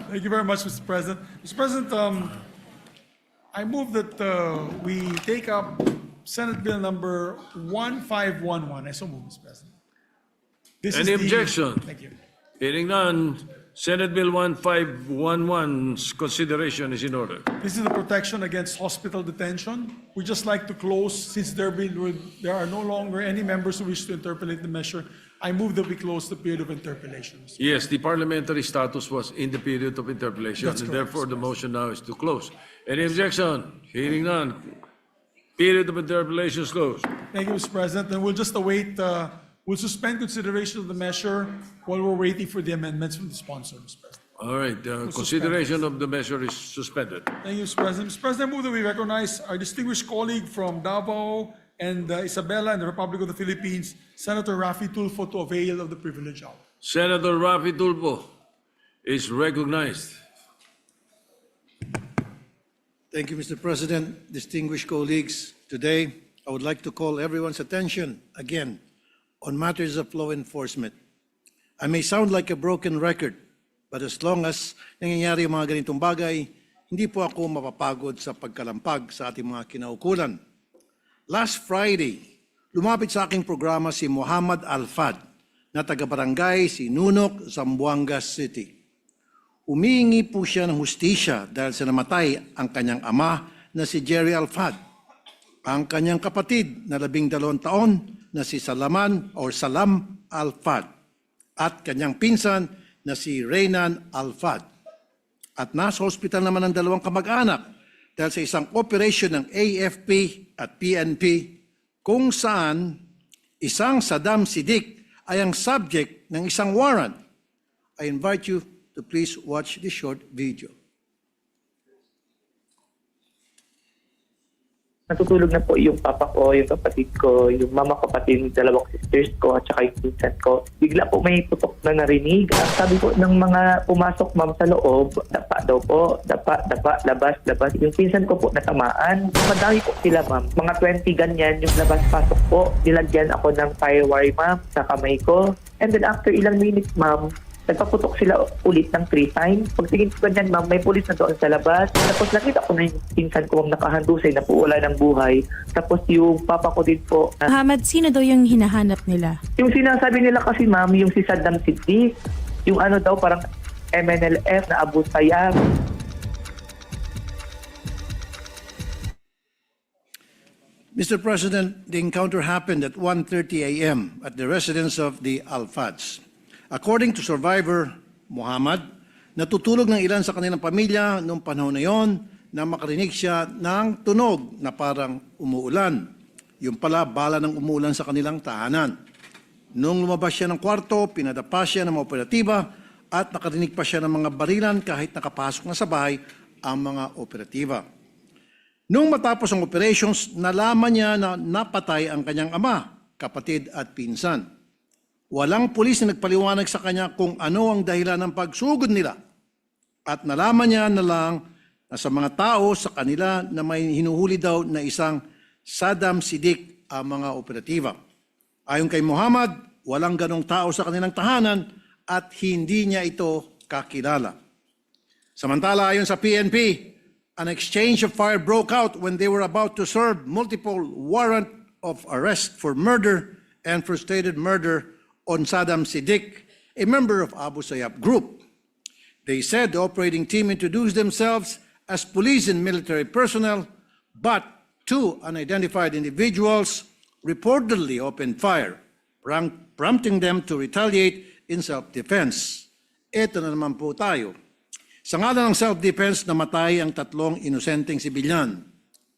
Thank you very much, Mr. President. Mr. President, I move that we take up Senate Bill number 1511. I so move, Mr. President. This is Any the- objection? Thank you. Hearing none, Senate Bill 1511's consideration is in order. This is the protection against hospital detention. We just like to close, since there are no longer any members who wish to interpolate the measure. I move that we close the period of interpolations. Yes, the parliamentary status was in the period of interpellation, That's and correct, therefore the motion now is to close. Any objection? Hearing none. Period of interpellation is closed. Thank you, Mr. President. And we'll just await, we'll suspend consideration of the measure while we're waiting for the amendments from the sponsor, Mr. President. All right, consideration of the measure is suspended. Thank you, Mr. President. Mr. President, I move that we recognize our distinguished colleague from Davao and Isabela and the Republic of the Philippines, Senator Raffy Tulfo, to avail of the privilege hour. Senator Raffy Tulfo is recognized. Thank you, Mr. President. Distinguished colleagues, today I would like to call everyone's attention again on matters of law enforcement. I may sound like a broken record, but as long as nangyayari ang mga ganitong bagay, hindi po ako mapapagod sa pagkalampag sa ating mga kinaukulan. Last Friday, lumapit sa aking programa si Muhammad Alfad na taga-barangay Sinunok, Zamboanga City. Humihingi po siya ng hustisya dahil sa namatay ang kanyang ama na si Jerry Alfad, ang kanyang kapatid na 12 taon na si Salam Alfad, at kanyang pinsan na si Reynan Alfad. At nasa hospital naman ang dalawang kamag-anak dahil sa isang operation ng AFP at PNP kung saan isang Saddam Siddiq ay ang subject ng isang warrant. I invite you to please watch this short video. Natutulog na po yung papa ko, yung kapatid ko, yung mama ko, pati yung dalawang sisters ko, at saka yung pinsan ko. Bigla po may putok na narinig. Ang sabi po ng mga pumasok, ma'am, sa loob, dapa daw po, dapa, labas. Yung pinsan ko po natamaan. Madami po sila, ma'am. Mga 20 ganyan yung labas-pasok po. Nilagyan ako ng firewire, ma'am, sa kamay ko. And then after ilang minutes, ma'am, nagpaputok sila ulit ng 3 times. Pagtingin ko ganyan, ma'am, may pulis na doon sa labas. Tapos nakita ko na yung pinsan ko, ma'am, nakahandusay na po, wala ng buhay. Tapos yung papa ko din po. Muhammad, sino daw yung hinahanap nila? Yung sinasabi nila kasi, ma'am, yung si Saddam Siddiq, yung ano daw, parang MNLF na Abu Sayyaf. Mr. President, the encounter happened at 1:30 a.m. at the residence of the Alfads. According to survivor Muhammad, natutulog ng ilan sa kanilang pamilya noong panahon na yon na makarinig siya ng tunog na parang umuulan. Yung pala, bala ng umuulan sa kanilang tahanan. Nung lumabas siya ng kwarto, pinadapa siya ng mga operatiba at nakarinig pa siya ng mga barilan kahit nakapasok na sa bahay ang mga operatiba. Nung matapos ang operations, nalaman niya na napatay ang kanyang ama, kapatid at pinsan. Walang pulis na nagpaliwanag sa kanya kung ano ang dahilan ng pagsugod nila. At nalaman niya na lang na sa mga tao sa kanila na may hinuhuli daw na isang Saddam Siddiq ang mga operatiba. Ayon kay Muhammad, walang ganong tao sa kanilang tahanan at hindi niya ito kakilala. Samantala, ayon sa PNP, an exchange of fire broke out when they were about to serve multiple warrant of arrest for murder and frustrated murder on Saddam Siddiq, a member of Abu Sayyaf group. They said the operating team introduced themselves as police and military personnel, but 2 unidentified individuals reportedly opened fire, prompting them to retaliate in self-defense. Ito na naman po tayo. Sa ngalan ng self-defense, namatay ang 3 inosenteng sibilyan.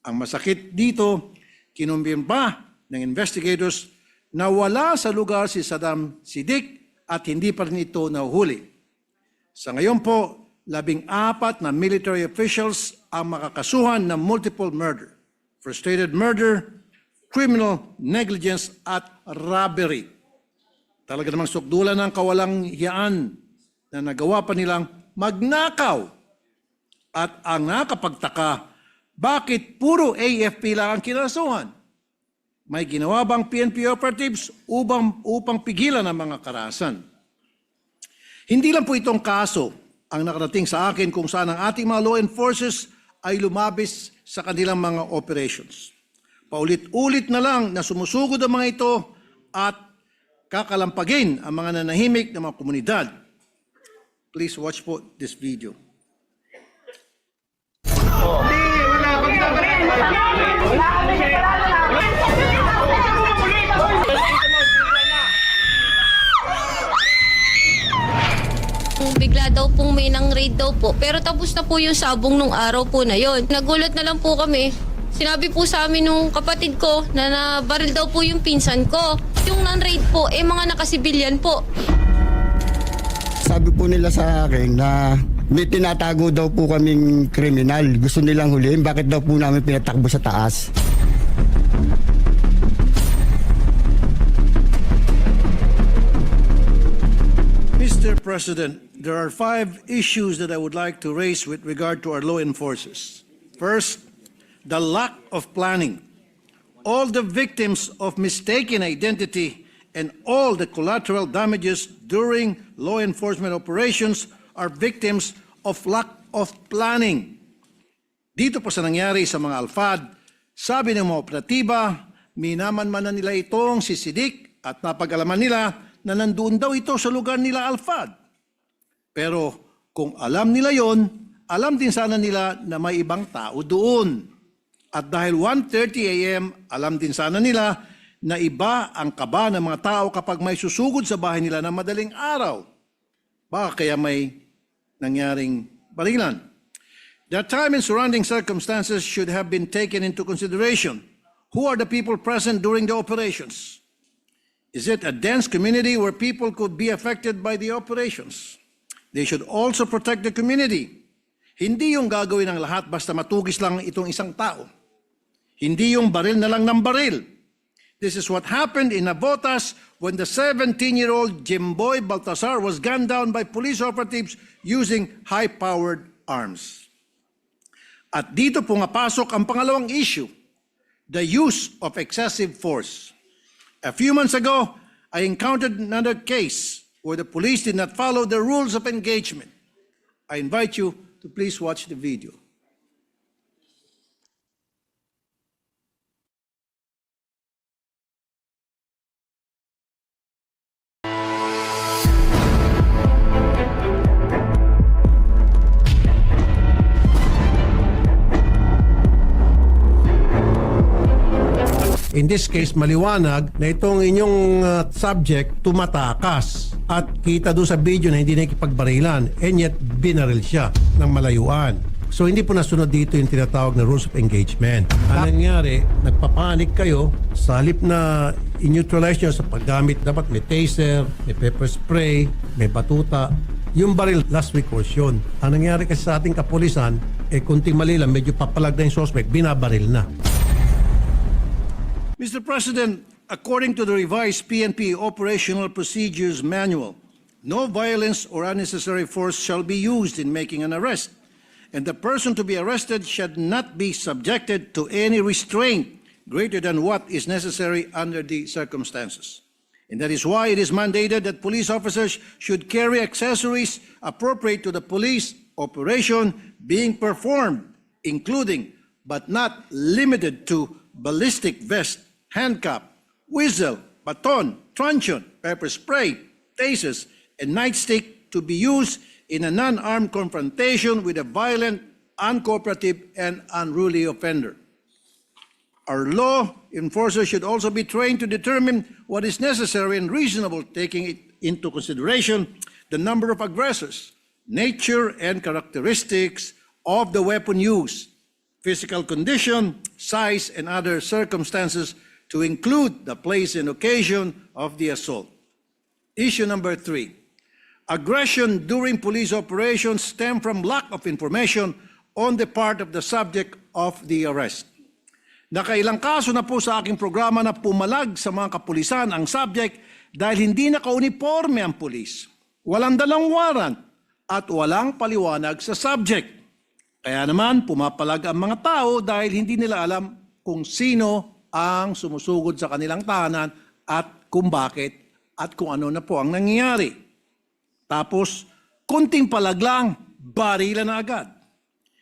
Ang masakit dito, kinumbirma pa ng investigators na wala sa lugar si Saddam Siddiq at hindi pa rin ito nahuhuli. Sa ngayon po, 14 na military officials ang makakasuhan ng multiple murder, frustrated murder, criminal negligence at robbery. Talaga namang sukdulan ng kawalang hiyaan na nagawa pa nilang magnakaw. At ang nakapagtaka, bakit puro AFP lang ang kinasuhan? May ginawa bang PNP operatives upang pigilan ang mga karahasan? Hindi lang po itong kaso ang nakarating sa akin kung saan ang ating mga law enforcers ay lumabis sa kanilang mga operations. Paulit-ulit na lang na sumusugod ang mga ito at kakalampagin ang mga nanahimik na mga komunidad. Please watch po this video. Bigla daw pong may nang-raid daw po. Pero tapos na po yung sabong nung araw po na yon. Nagulat na lang po kami. Sinabi po sa amin nung kapatid ko na nabaril daw po yung pinsan ko. Yung non-raid po, mga nakasibilyan po. Sabi po nila sa akin na may tinatago daw po kaming kriminal. Gusto nilang huliin. Bakit daw po namin pinatakbo sa taas? Mr. President, there are 5 issues that I would like to raise with regard to our law enforcers. First, the lack of planning. All the victims of mistaken identity and all the collateral damages during law enforcement operations are victims of lack of planning. Dito po sa nangyari sa mga alfad, sabi ng mga operatiba, minaman-manan nila itong si Sidik at napag-alaman nila na nandoon daw ito sa lugar nila alfad. Pero kung alam nila yon, alam din sana nila na may ibang tao doon. At dahil 1:30 a.m., alam din sana nila na iba ang kaba ng mga tao kapag may susugod sa bahay nila na madaling araw. Baka kaya may nangyaring barilan. The time and surrounding circumstances should have been taken into consideration. Who are the people present during the operations? Is it a dense community where people could be affected by the operations? They should also protect the community. Hindi yung gagawin ng lahat basta matugis lang itong isang tao. Hindi yung baril na lang ng baril. This is what happened in Navotas when the 17-year-old Jimboy Baltasar was gunned down by police operatives using high-powered arms. At dito pumapasok ang pangalawang issue, the use of excessive force. A few months ago, I encountered another case where the police did not follow the rules of engagement. I invite you to please watch the video. In this case, maliwanag na itong inyong subject tumatakas at kita doon sa video na hindi nakikipagbarilan and yet binaril siya ng malayuan. So hindi po nasunod dito yung tinatawag na rules of engagement. Ang nangyari, nagpapanik kayo sa halip na i-neutralize nyo sa paggamit. Dapat may taser, may pepper spray, may batuta. Yung baril, last recourse yun. Ang nangyari kasi sa ating kapulisan, kunting mali lang, medyo papalag na yung suspect, binabaril na. Mr. President, according to the revised PNP Operational Procedures Manual, no violence or unnecessary force shall be used in making an arrest, and the person to be arrested should not be subjected to any restraint greater than what is necessary under the circumstances. And that is why it is mandated that police officers should carry accessories appropriate to the police operation being performed, including but not limited to ballistic vest, handcuff, whistle, baton, truncheon, pepper spray, tasers, and nightstick to be used in a non-armed confrontation with a violent, uncooperative, and unruly offender. Our law enforcers should also be trained to determine what is necessary and reasonable, taking into consideration the number of aggressors, nature and characteristics of the weapon used, physical condition, size, and other circumstances to include the place and occasion of the assault. Issue number 3. Aggression during police operations stem from lack of information on the part of the subject of the arrest. Nakailang kaso na po sa aking programa na pumalag sa mga kapulisan ang subject dahil hindi naka-uniforme ang pulis, walang dalang warrant, at walang paliwanag sa subject. Kaya naman, pumapalag ang mga tao dahil hindi nila alam kung sino ang sumusugod sa kanilang tahanan at kung bakit at kung ano na po ang nangyayari. Tapos, kunting palaglang, barilan na agad.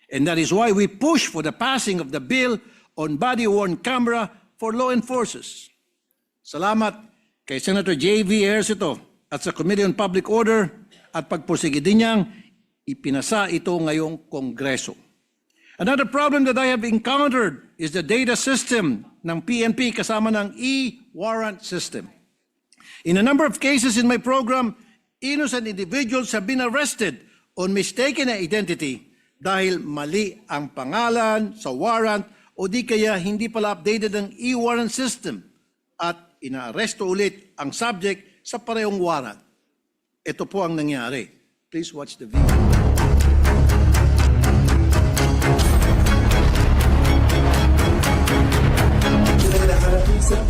And that is why we push for the passing of the bill on body-worn camera for law enforcers. Salamat kay Senator J.V. Ejercito at sa Committee on Public Order at pagpursige din niyang ipinasa ito ngayong Kongreso. Another problem that I have encountered is the data system ng PNP kasama ng e-warrant system. In a number of cases in my program, innocent individuals have been arrested on mistaken identity dahil mali ang pangalan sa warrant o di kaya hindi pala updated ang e-warrant system at inaaresto ulit ang subject sa parehong warrant. Ito po ang nangyari. Please watch the video.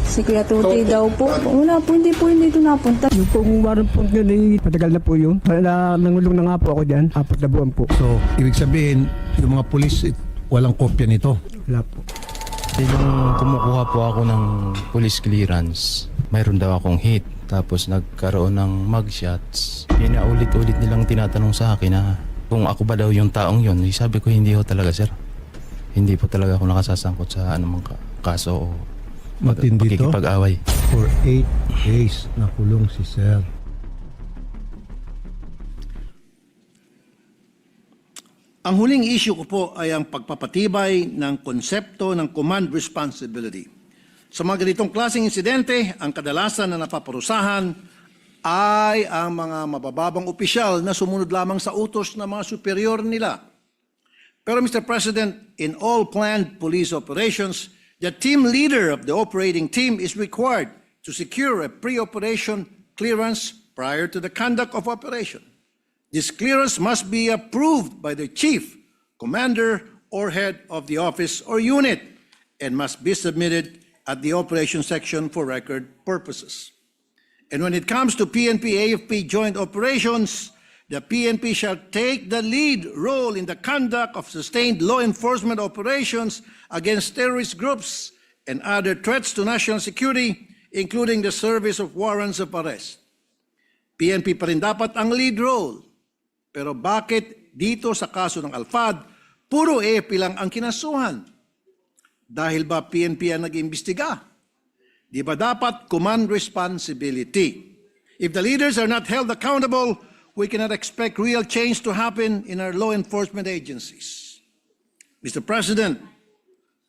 Si Kuya Tutoy daw po. Wala po, hindi ito napunta. Yung pong warrant po yun, matagal na po yun. Nangulong na nga po ako dyan, 4 na buwan po. So, ibig sabihin, yung mga pulis, walang kopya nito. Wala po. Nung kumukuha po ako ng police clearance, mayroon daw akong hit. Tapos nagkaroon ng mugshots. Pinaulit-ulit nilang tinatanong sa akin na kung ako ba daw yung taong yun. Sabi ko, hindi ho talaga, sir. Hindi po talaga ako nakasasangkot sa anumang kaso o Matindi to. pakikipag-away. For 8 days na kulong si sir. Ang huling issue ko po ay ang pagpapatibay ng konsepto ng command responsibility. Sa mga ganitong klaseng insidente, ang kadalasan na napaparusahan ay ang mga mabababang opisyal na sumunod lamang sa utos ng mga superior nila. Pero Mr. President, in all planned police operations, the team leader of the operating team is required to secure a pre-operation clearance prior to the conduct of operation. This clearance must be approved by the chief, commander, or head of the office or unit and must be submitted at the operation section for record purposes. And when it comes to PNP-AFP joint operations, the PNP shall take the lead role in the conduct of sustained law enforcement operations against terrorist groups and other threats to national security, including the service of warrants of arrest. PNP pa rin dapat ang lead role. Pero bakit dito sa kaso ng Alfad, puro AFP lang ang kinasuhan? Dahil ba PNP ang nag-imbestiga? Di ba dapat command responsibility? If the leaders are not held accountable, we cannot expect real change to happen in our law enforcement agencies. Mr. President,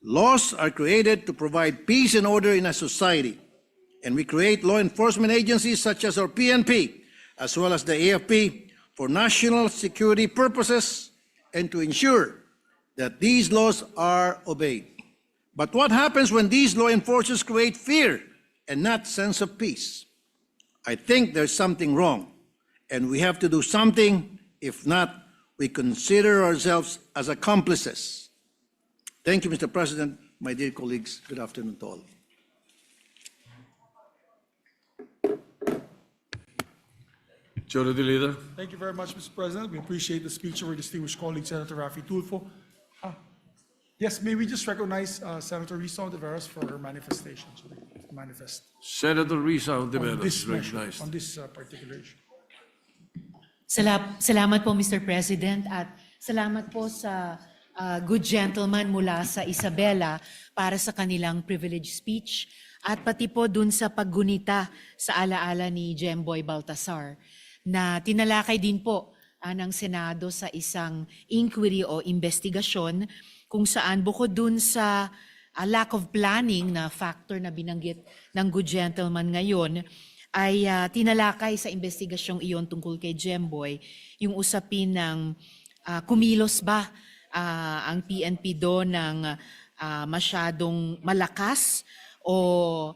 laws are created to provide peace and order in a society. And we create law enforcement agencies such as our PNP, as well as the AFP, for national security purposes and to ensure that these laws are obeyed. But what happens when these law enforcers create fear and not sense of peace? I think there's something wrong. And we have to do something. If not, we consider ourselves as accomplices. Thank you, Mr. President. My dear colleagues, good afternoon to all. Majority Leader. Thank you very much, Mr. President. We appreciate the speech of our distinguished colleague, Senator Raffy Tulfo. Yes, may we just recognize Senator Risa Ontiveros for her manifestation. Manifest Senator Risa on Ontiveros this is measure, recognized. on this particular issue. Salamat po, Mr. President, at salamat po sa good gentleman mula sa Isabela para sa kanilang privilege speech at pati po dun sa paggunita sa alaala ni Jemboy Baltasar na tinalakay din po ng Senado sa isang inquiry o investigasyon kung saan bukod dun sa lack of planning na factor na binanggit ng good gentleman ngayon, ay tinalakay sa investigasyong iyon tungkol kay Jemboy yung usapin ng kumilos ba ang PNP doon ng masyadong malakas o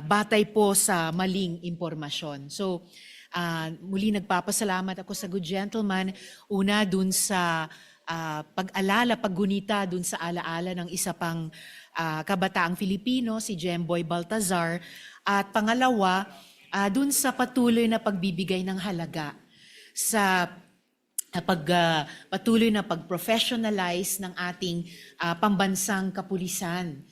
batay po sa maling impormasyon. So muli nagpapasalamat ako sa good gentleman, una dun sa pag-alala, paggunita dun sa alaala ng isa pang kabataang Filipino, si Jemboy Baltazar, at pangalawa, dun sa patuloy na pagbibigay ng halaga sa patuloy na pag-professionalize ng ating pambansang kapulisan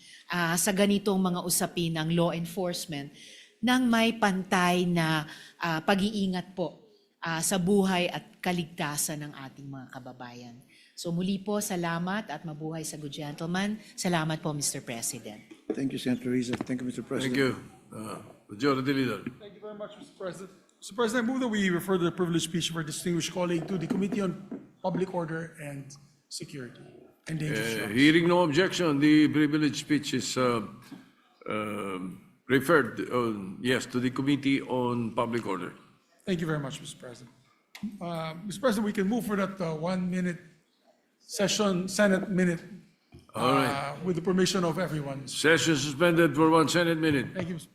sa ganitong mga usapin ng law enforcement nang may pantay na pag-iingat po sa buhay at kaligtasan ng ating mga kababayan. So muli po, salamat at mabuhay sa good gentleman. Salamat po, Mr. President. Thank you, Senator Riza. Thank you, Mr. President. Thank you. Majority Leader. Thank you very much, Mr. President. Mr. President, I move that we refer the privileged speech of our distinguished colleague to the Committee on Public Order and Security and Dangerous Drugs. Hearing no objection, the privileged speech is referred, yes, to the Committee on Public Order. Thank you very much, Mr. President. Mr. President, we can move for that 1 minute session, Senate minute, All right. with the permission of everyone. Session suspended for 1 Senate minute. Thank you, Mr.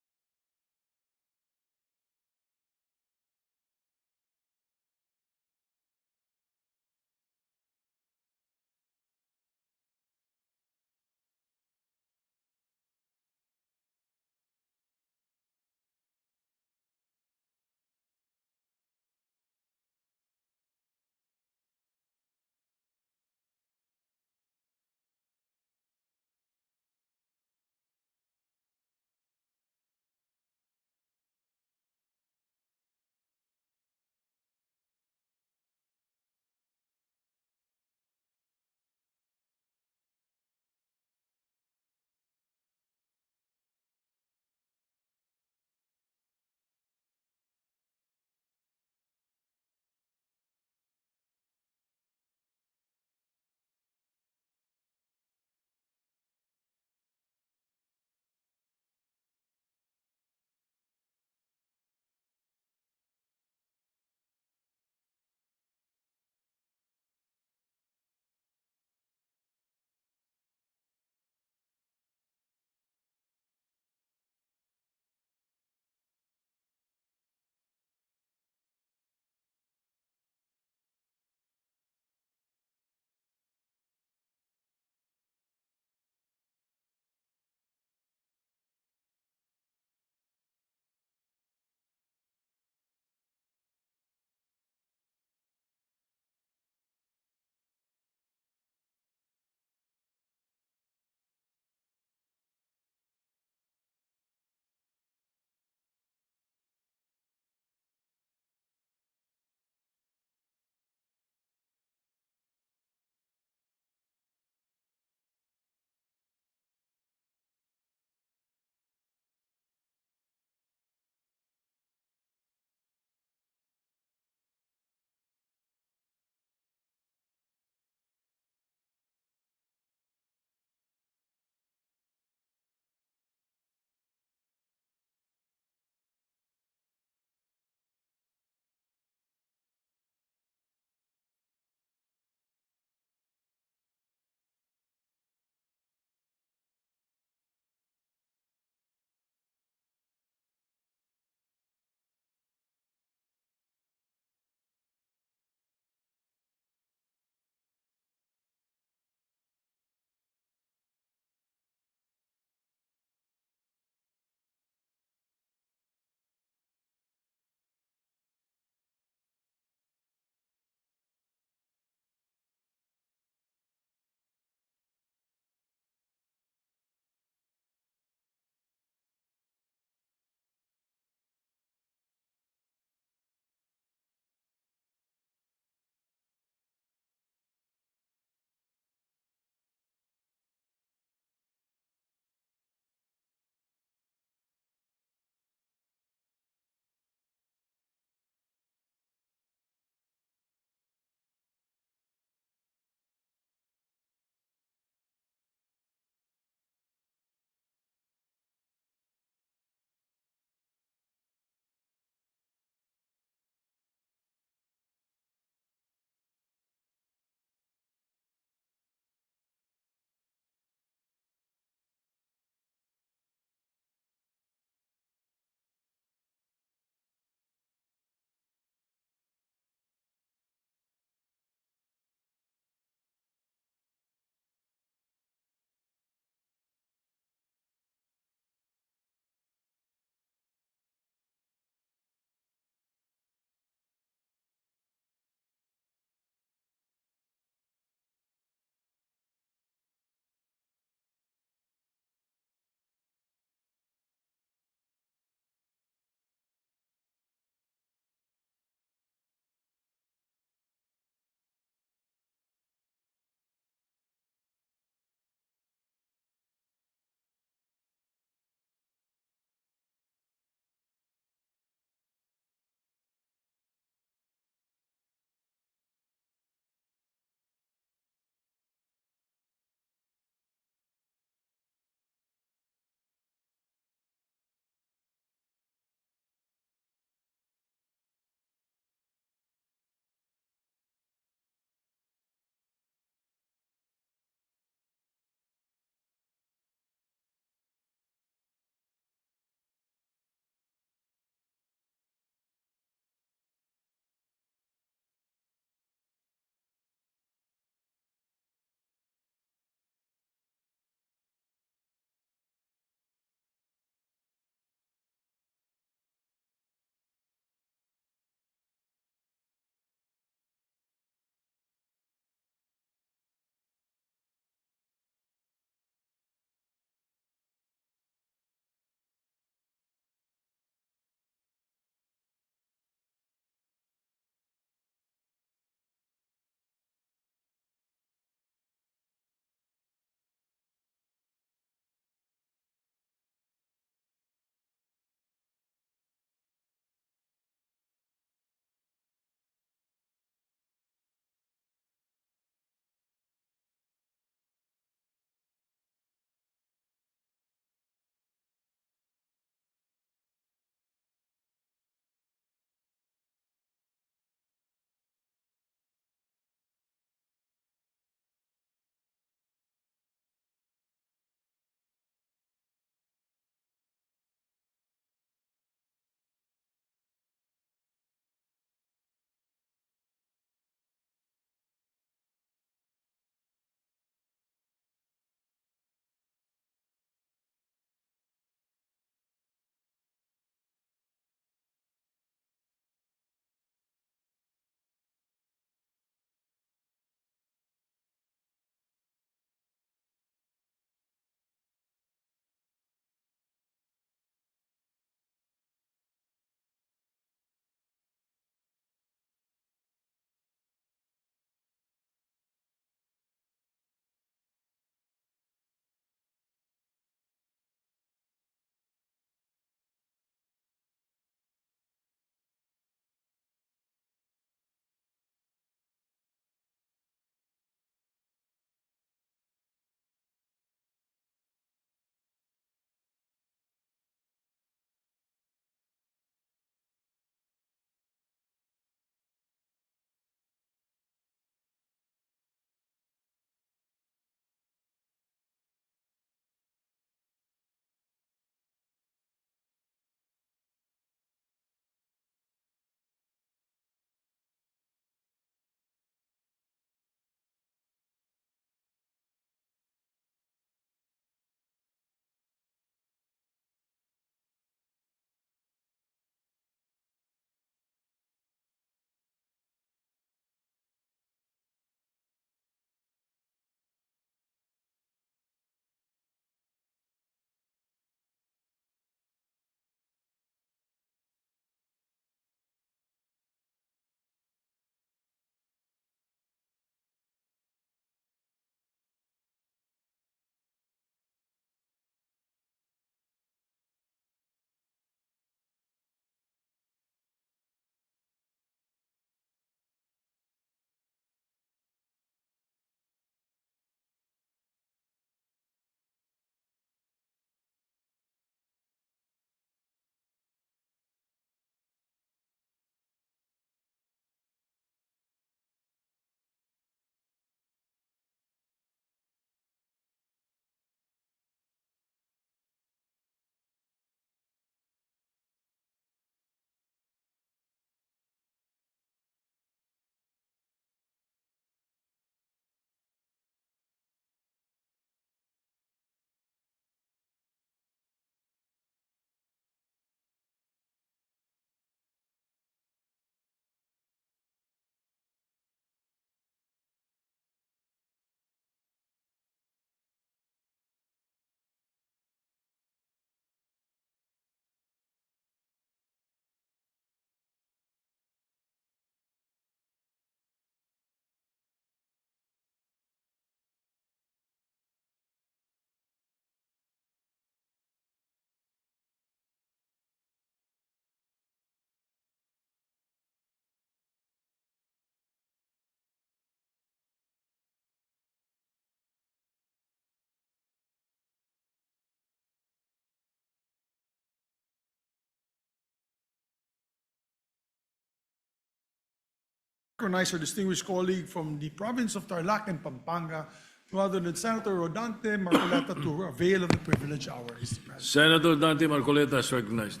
recognize our distinguished colleague from the province of Tarlac and Pampanga, rather than Senator Rodante Marcoleta, to avail of the privilege hour. Mr. President. Senator Dante Marcoleta is recognized.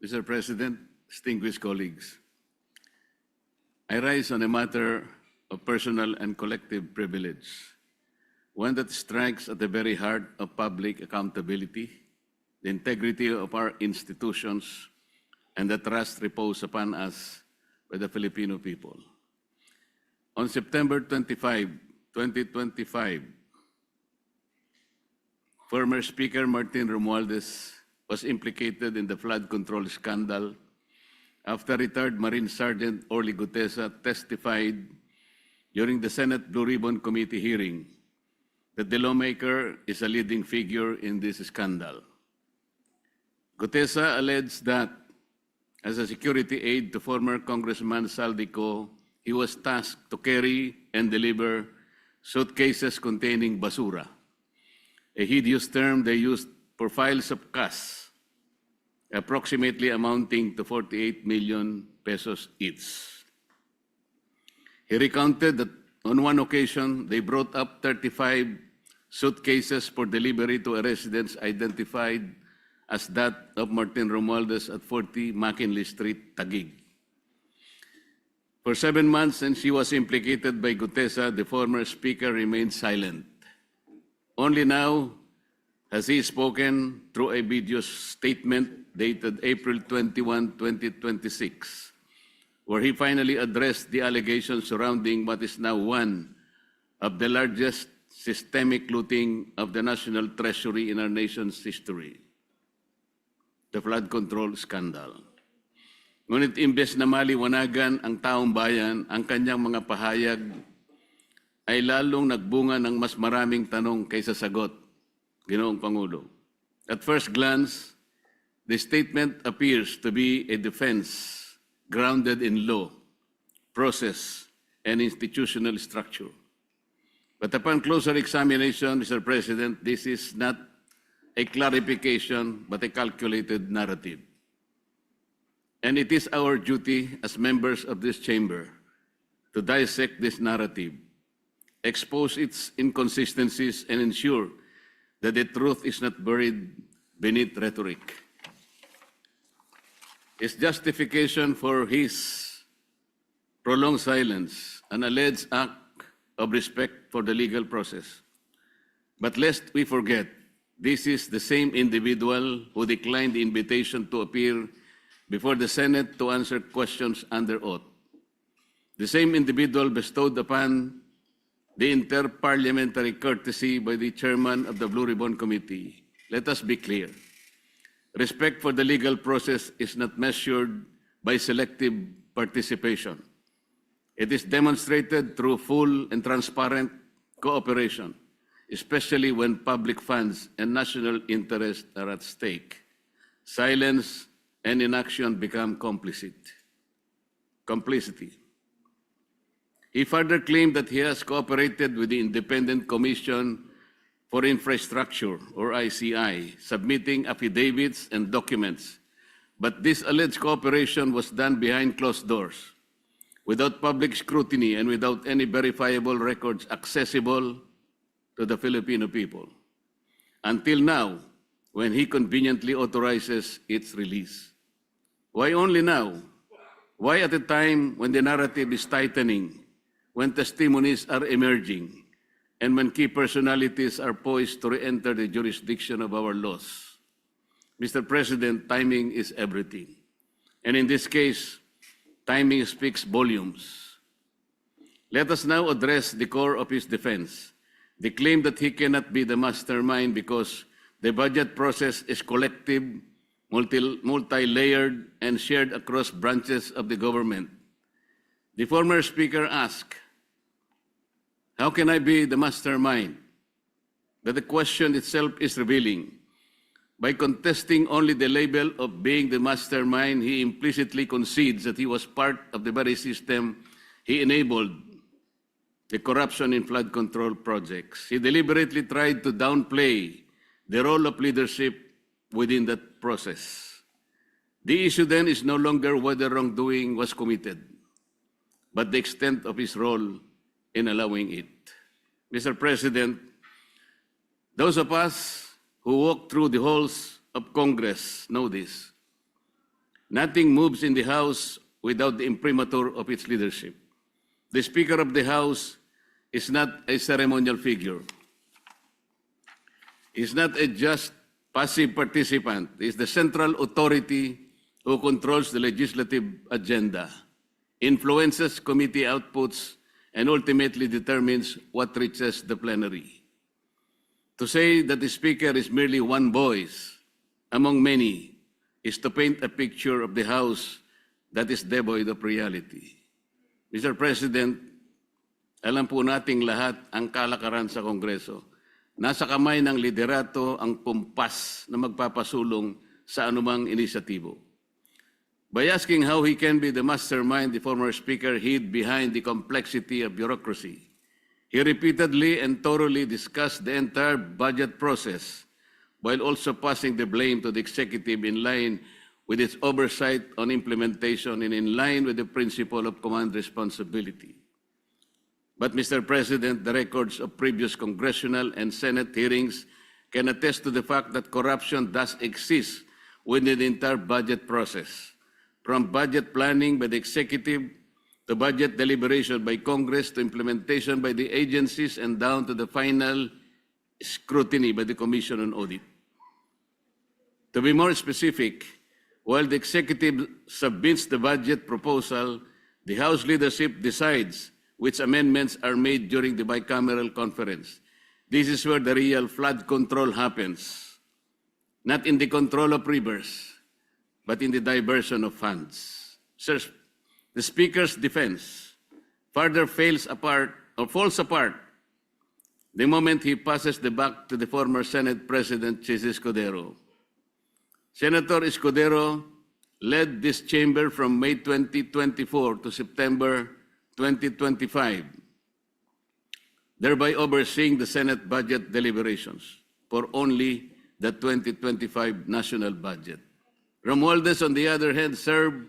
Mr. President, distinguished colleagues, I rise on a matter of personal and collective privilege, one that strikes at the very heart of public accountability, the integrity of our institutions, and the trust reposed upon us by the Filipino people. On September 25, 2025, former Speaker Martin Romualdez was implicated in the flood control scandal after retired Marine Sergeant Orly Gutesa testified during the Senate Blue Ribbon Committee hearing that the lawmaker is a leading figure in this scandal. Gutesa alleged that as a security aide to former Congressman Saldico, he was tasked to carry and deliver suitcases containing basura, a hideous term they used for files of cash, approximately amounting to 48 million pesos each. He recounted that on one occasion, they brought up 35 suitcases for delivery to a residence identified as that of Martin Romualdez at 40 McKinley Street, Taguig. For 7 months, since she was implicated by Gutesa, the former speaker remained silent. Only now has he spoken through a video statement dated April 21, 2026, where he finally addressed the allegations surrounding what is now one of the largest systemic looting of the national treasury in our nation's history, the flood control scandal. Ngunit imbes na maliwanagan ang taong bayan, ang kanyang mga pahayag ay lalong nagbunga ng mas maraming tanong kaysa sagot, Ginoong Pangulo. At first glance, the statement appears to be a defense grounded in law, process, and institutional structure. But upon closer examination, Mr. President, this is not a clarification but a calculated narrative. And it is our duty as members of this chamber to dissect this narrative, expose its inconsistencies, and ensure that the truth is not buried beneath rhetoric. His justification for his prolonged silence, an alleged act of respect for the legal process. But lest we forget, this is the same individual who declined the invitation to appear before the Senate to answer questions under oath. The same individual bestowed upon the inter-parliamentary courtesy by the chairman of the Blue Ribbon Committee. Let us be clear. Respect for the legal process is not measured by selective participation. It is demonstrated through full and transparent cooperation, especially when public funds and national interest are at stake. Silence and inaction become complicity. He further claimed that he has cooperated with the Independent Commission for Infrastructure, or ICI, submitting affidavits and documents. But this alleged cooperation was done behind closed doors, without public scrutiny and without any verifiable records accessible to the Filipino people. Until now, when he conveniently authorizes its release. Why only now? Why at a time when the narrative is tightening, when testimonies are emerging, and when key personalities are poised to re-enter the jurisdiction of our laws? Mr. President, timing is everything. And in this case, timing speaks volumes. Let us now address the core of his defense, the claim that he cannot be the mastermind because the budget process is collective, multi-layered, and shared across branches of the government. The former speaker asked, how can I be the mastermind? But the question itself is revealing. By contesting only the label of being the mastermind, he implicitly concedes that he was part of the very system he enabled the corruption in flood control projects. He deliberately tried to downplay the role of leadership within that process. The issue then is no longer whether wrongdoing was committed, but the extent of his role in allowing it. Mr. President, those of us who walk through the halls of Congress know this. Nothing moves in the House without the imprimatur of its leadership. The Speaker of the House is not a ceremonial figure. He is not a just passive participant. He is the central authority who controls the legislative agenda, influences committee outputs, and ultimately determines what reaches the plenary. To say that the Speaker is merely one voice among many is to paint a picture of the House that is devoid of reality. Mr. President, alam po nating lahat ang kalakaran sa Kongreso. Nasa kamay ng liderato ang pumpas na magpapasulong sa anumang inisyatibo. By asking how he can be the mastermind, the former Speaker hid behind the complexity of bureaucracy. He repeatedly and thoroughly discussed the entire budget process while also passing the blame to the executive in line with its oversight on implementation and in line with the principle of command responsibility. But, Mr. President, the records of previous congressional and Senate hearings can attest to the fact that corruption does exist within the entire budget process, from budget planning by the executive to budget deliberation by Congress to implementation by the agencies and down to the final scrutiny by the Commission on Audit. To be more specific, while the executive submits the budget proposal, the House leadership decides which amendments are made during the bicameral conference. This is where the real flood control happens, not in the control of rivers, but in the diversion of funds. Sir, the Speaker's defense further falls apart the moment he passes the buck to the former Senate President, Chis Escudero. Senator Escudero led this chamber from May 2024 to September 2025, thereby overseeing the Senate budget deliberations for only the 2025 national budget. Romualdez, on the other hand, served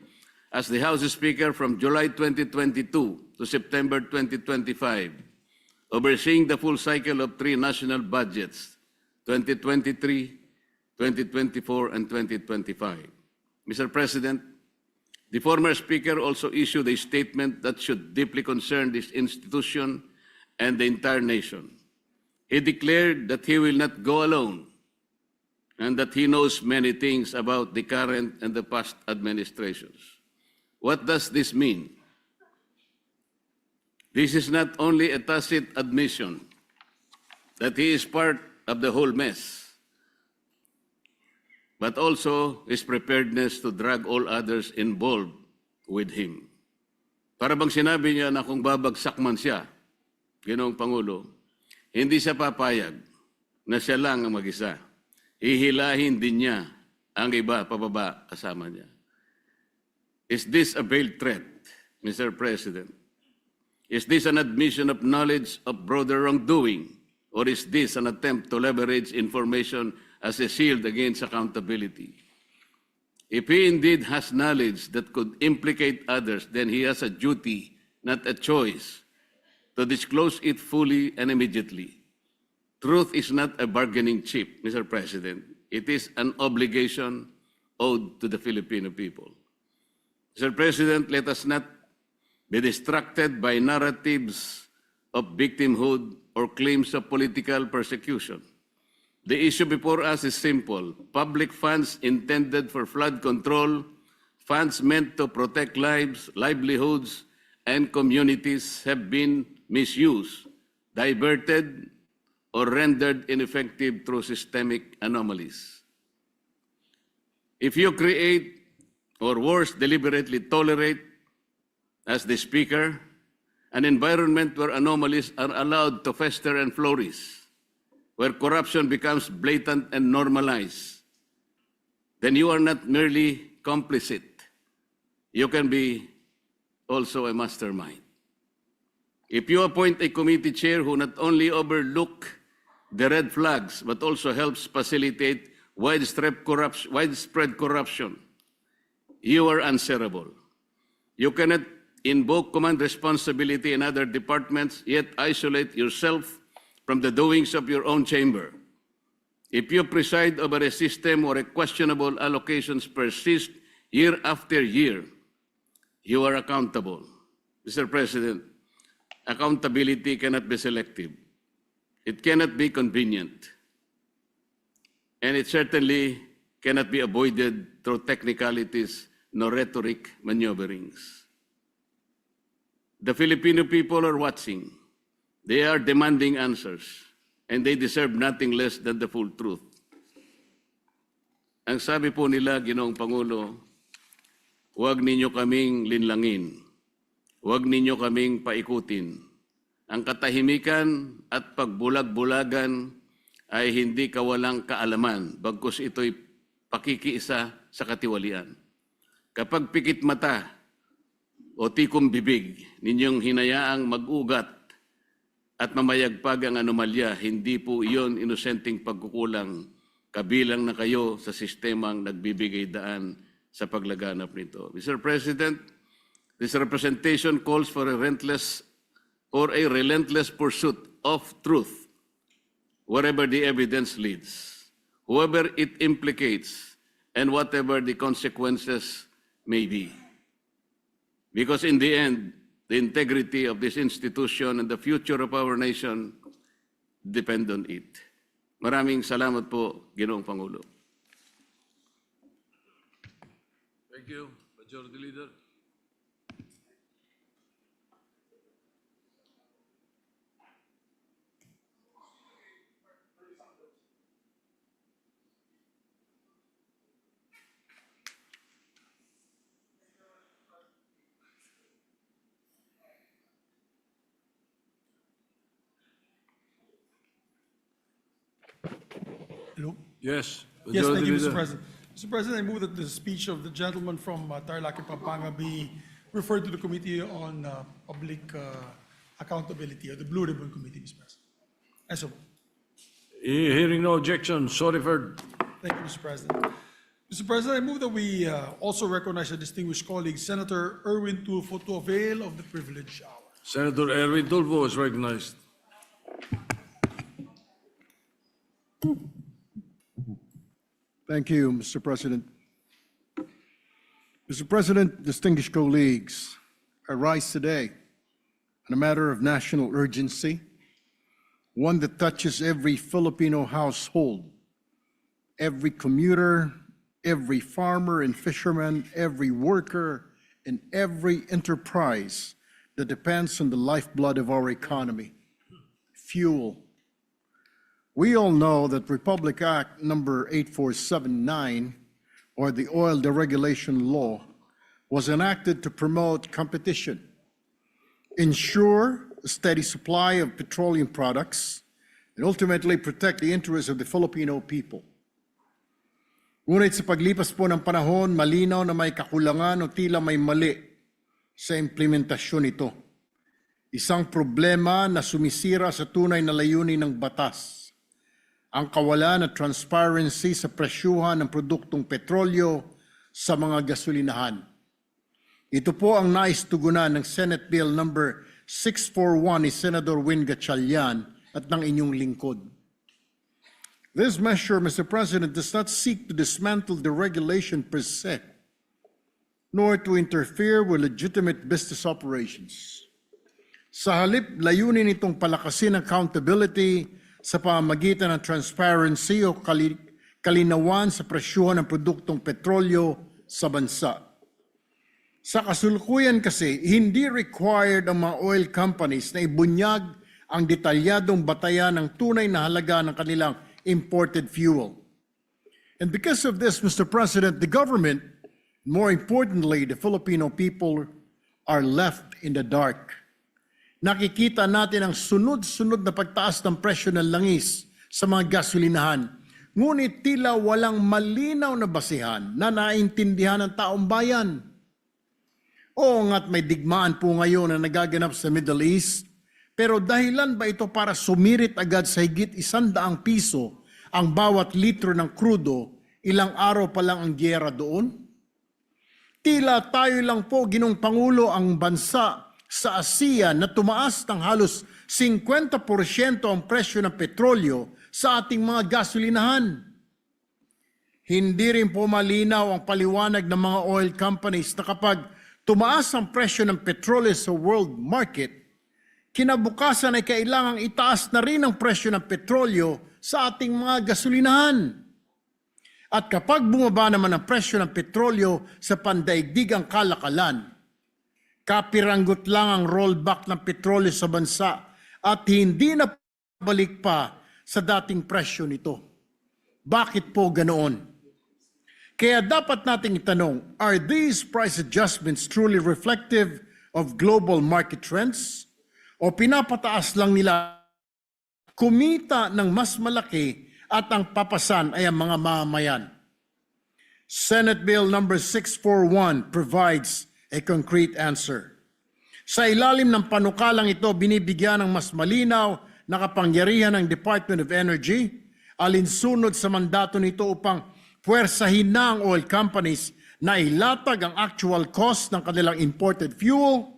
as the House Speaker from July 2022 to September 2025, overseeing the full cycle of 3 national budgets, 2023, 2024, and 2025. Mr. President, the former Speaker also issued a statement that should deeply concern this institution and the entire nation. He declared that he will not go alone and that he knows many things about the current and the past administrations. What does this mean? This is not only a tacit admission that he is part of the whole mess, but also his preparedness to drag all others involved with him. Para bang sinabi niya na kung babagsak man siya, Ginoong Pangulo, hindi siya papayag na siya lang ang mag-isa. Hihilahin din niya ang iba pababa kasama niya. Is this a veiled threat, Mr. President? Is this an admission of knowledge of broader wrongdoing? Or is this an attempt to leverage information as a shield against accountability? If he indeed has knowledge that could implicate others, then he has a duty, not a choice, to disclose it fully and immediately. Truth is not a bargaining chip, Mr. President. It is an obligation owed to the Filipino people. Mr. President, let us not be distracted by narratives of victimhood or claims of political persecution. The issue before us is simple. Public funds intended for flood control, funds meant to protect lives, livelihoods, and communities have been misused, diverted, or rendered ineffective through systemic anomalies. If you create, or worse, deliberately tolerate, as the Speaker, an environment where anomalies are allowed to fester and flourish, where corruption becomes blatant and normalized, then you are not merely complicit. You can be also a mastermind. If you appoint a committee chair who not only overlook the red flags but also helps facilitate widespread corruption, you are answerable. You cannot invoke command responsibility in other departments, yet isolate yourself from the doings of your own chamber. If you preside over a system where questionable allocations persist year after year, you are accountable. Mr. President, accountability cannot be selective. It cannot be convenient. And it certainly cannot be avoided through technicalities nor rhetoric maneuverings. The Filipino people are watching. They are demanding answers, and they deserve nothing less than the full truth. Ang sabi po nila, Ginoong Pangulo, huwag ninyo kaming linlangin. Huwag ninyo kaming paikutin. Ang katahimikan at pagbulag-bulagan ay hindi kawalang kaalaman, bagkus ito'y pakikiisa sa katiwalian. Kapag pikit mata o tikom bibig, ninyong hinayaang mag-ugat at mamayagpag ang anomalya, hindi po iyon inosenteng pagkukulang, kabilang na kayo sa sistemang nagbibigay daan sa paglaganap nito. Mr. President, this representation calls for a relentless pursuit of truth, wherever the evidence leads, whoever it implicates, and whatever the consequences may be. Because in the end, the integrity of this institution and the future of our nation depend on it. Maraming salamat po, Ginoong Pangulo. Thank you, Majority Leader. Hello? Yes, Yes, thank Majority you, Mr. Leader. President. Mr. President, I move that the speech of the gentleman from Tarlac and Pampanga be referred to the Committee on Public Accountability, or the Blue Ribbon Committee, Mr. President. And so, Hearing no objection, so referred. thank you, Mr. President. Mr. President, I move that we also recognize a distinguished colleague, Senator Erwin Tulfo, to avail of the privilege hour. Senator Erwin Tulfo is recognized. Thank you, Mr. President. Mr. President, distinguished colleagues, I rise today on a matter of national urgency, one that touches every Filipino household, every commuter, every farmer and fisherman, every worker, and every enterprise that depends on the lifeblood of our economy, fuel. We all know that Republic Act number 8479, or the Oil Deregulation Law, was enacted to promote competition, ensure a steady supply of petroleum products, and ultimately protect the interests of the Filipino people. Ngunit sa paglipas po ng panahon, malinaw na may kakulangan o tila may mali sa implementasyon nito. Isang problema na sumisira sa tunay na layunin ng batas. Ang kawalan ng transparency sa presyuhan ng produktong petrolyo sa mga gasolinahan. Ito po ang naistugunan ng Senate Bill number 641 ni Senator Win Gatchalian at ng inyong lingkod. This measure, Mr. President, does not seek to dismantle the regulation per se, nor to interfere with legitimate business operations. Sa halip, layunin itong palakasin accountability sa pamamagitan ng transparency o kalinawan sa presyuhan ng produktong petrolyo sa bansa. Sa kasalukuyan kasi, hindi required ang mga oil companies na ibunyag ang detalyadong batayan ng tunay na halaga ng kanilang imported fuel. And because of this, Mr. President, the government, more importantly, the Filipino people, are left in the dark. Nakikita natin ang sunod-sunod na pagtaas ng presyo ng langis sa mga gasolinahan. Ngunit tila walang malinaw na basihan na naintindihan ng taong bayan. Oo nga't may digmaan po ngayon na nagaganap sa Middle East Pero dahilan ba ito para sumirit agad sa higit 100 piso ang bawat litro ng krudo, ilang araw pa lang ang giyera doon? Tila tayo lang po, Ginong Pangulo, ang bansa sa Asia na tumaas ng halos 50% ang presyo ng petrolyo sa ating mga gasolinahan. Hindi rin po malinaw ang paliwanag ng mga oil companies na kapag tumaas ang presyo ng petrolyo sa world market, kinabukasan ay kailangang itaas na rin ang presyo ng petrolyo sa ating mga gasolinahan. At kapag bumaba naman ang presyo ng petrolyo sa pandaigdigang kalakalan, kapiranggot lang ang rollback ng petrolyo sa bansa at hindi na balik pa sa dating presyo nito. Bakit po ganoon? Kaya dapat nating itanong, are these price adjustments truly reflective of global market trends? O pinapataas lang nila kumita ng mas malaki at ang papasan ay ang mga mamamayan? Senate Bill number 641 provides a concrete answer. Sa ilalim ng panukalang ito, binibigyan ng mas malinaw na kapangyarihan ng Department of Energy, alinsunod sa mandato nito upang puwersahin na ang oil companies na ilatag ang actual cost ng kanilang imported fuel,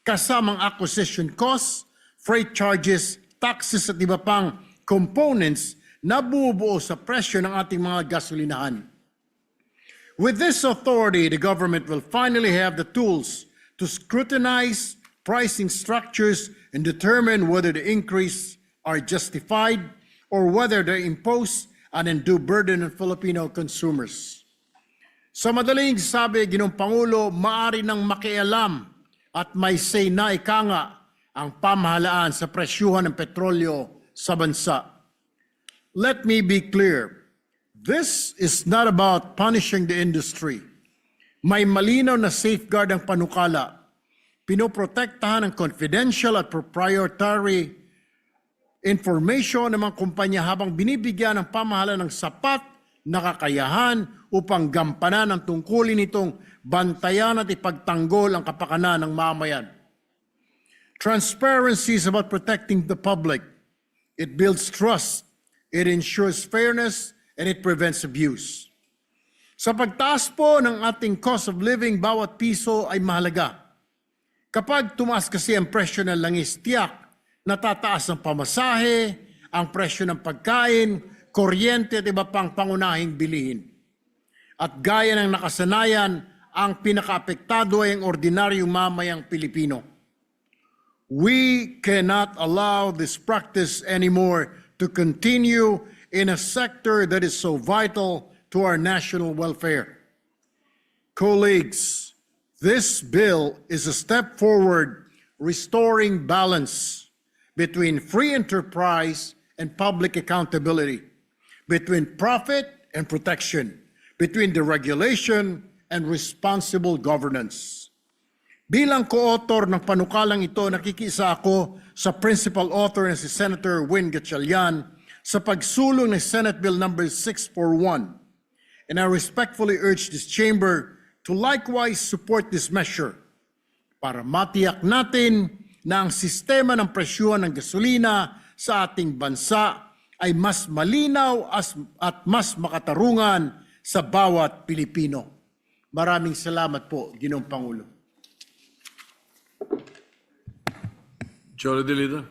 kasamang acquisition costs, freight charges, taxes at iba pang components na bumubuo sa presyo ng ating mga gasolinahan. With this authority, the government will finally have the tools to scrutinize pricing structures and determine whether the increase are justified or whether they impose an undue burden on Filipino consumers. Sa madaling sabi, Ginong Pangulo, maaari nang makialam at may say na ika nga ang pamahalaan sa presyuhan ng petrolyo sa bansa. Let me be clear, this is not about punishing the industry. May malinaw na safeguard ang panukala. Pinoprotektahan ang confidential at proprietary information ng mga kumpanya habang binibigyan ng pamahalaan ng sapat na kakayahan upang gampanan ang tungkulin nitong bantayan at ipagtanggol ang kapakanan ng mamayan. Transparency is about protecting the public. It builds trust, it ensures fairness, and it prevents abuse. Sa pagtaas po ng ating cost of living, bawat piso ay mahalaga. Kapag tumaas kasi ang presyo ng langis, tiyak, natataas ang pamasahe, ang presyo ng pagkain, kuryente at iba pang pangunahing bilihin. At gaya ng nakasanayan, ang pinakaapektado ay ang ordinaryong mamayang Pilipino. We cannot allow this practice anymore to continue in a sector that is so vital to our national welfare. Colleagues, this bill is a step forward, restoring balance between free enterprise and public accountability, between profit and protection, between the regulation and responsible governance. Bilang co-author ng panukalang ito, nakikisa ako sa principal author na si Senator Win Gatchalian sa pagsulong ng Senate Bill number 641. And I respectfully urge this chamber to likewise support this measure para matiyak natin na ang sistema ng presyuhan ng gasolina sa ating bansa ay mas malinaw at mas makatarungan sa bawat Pilipino. Maraming salamat po, Ginoong Pangulo. Majority Leader.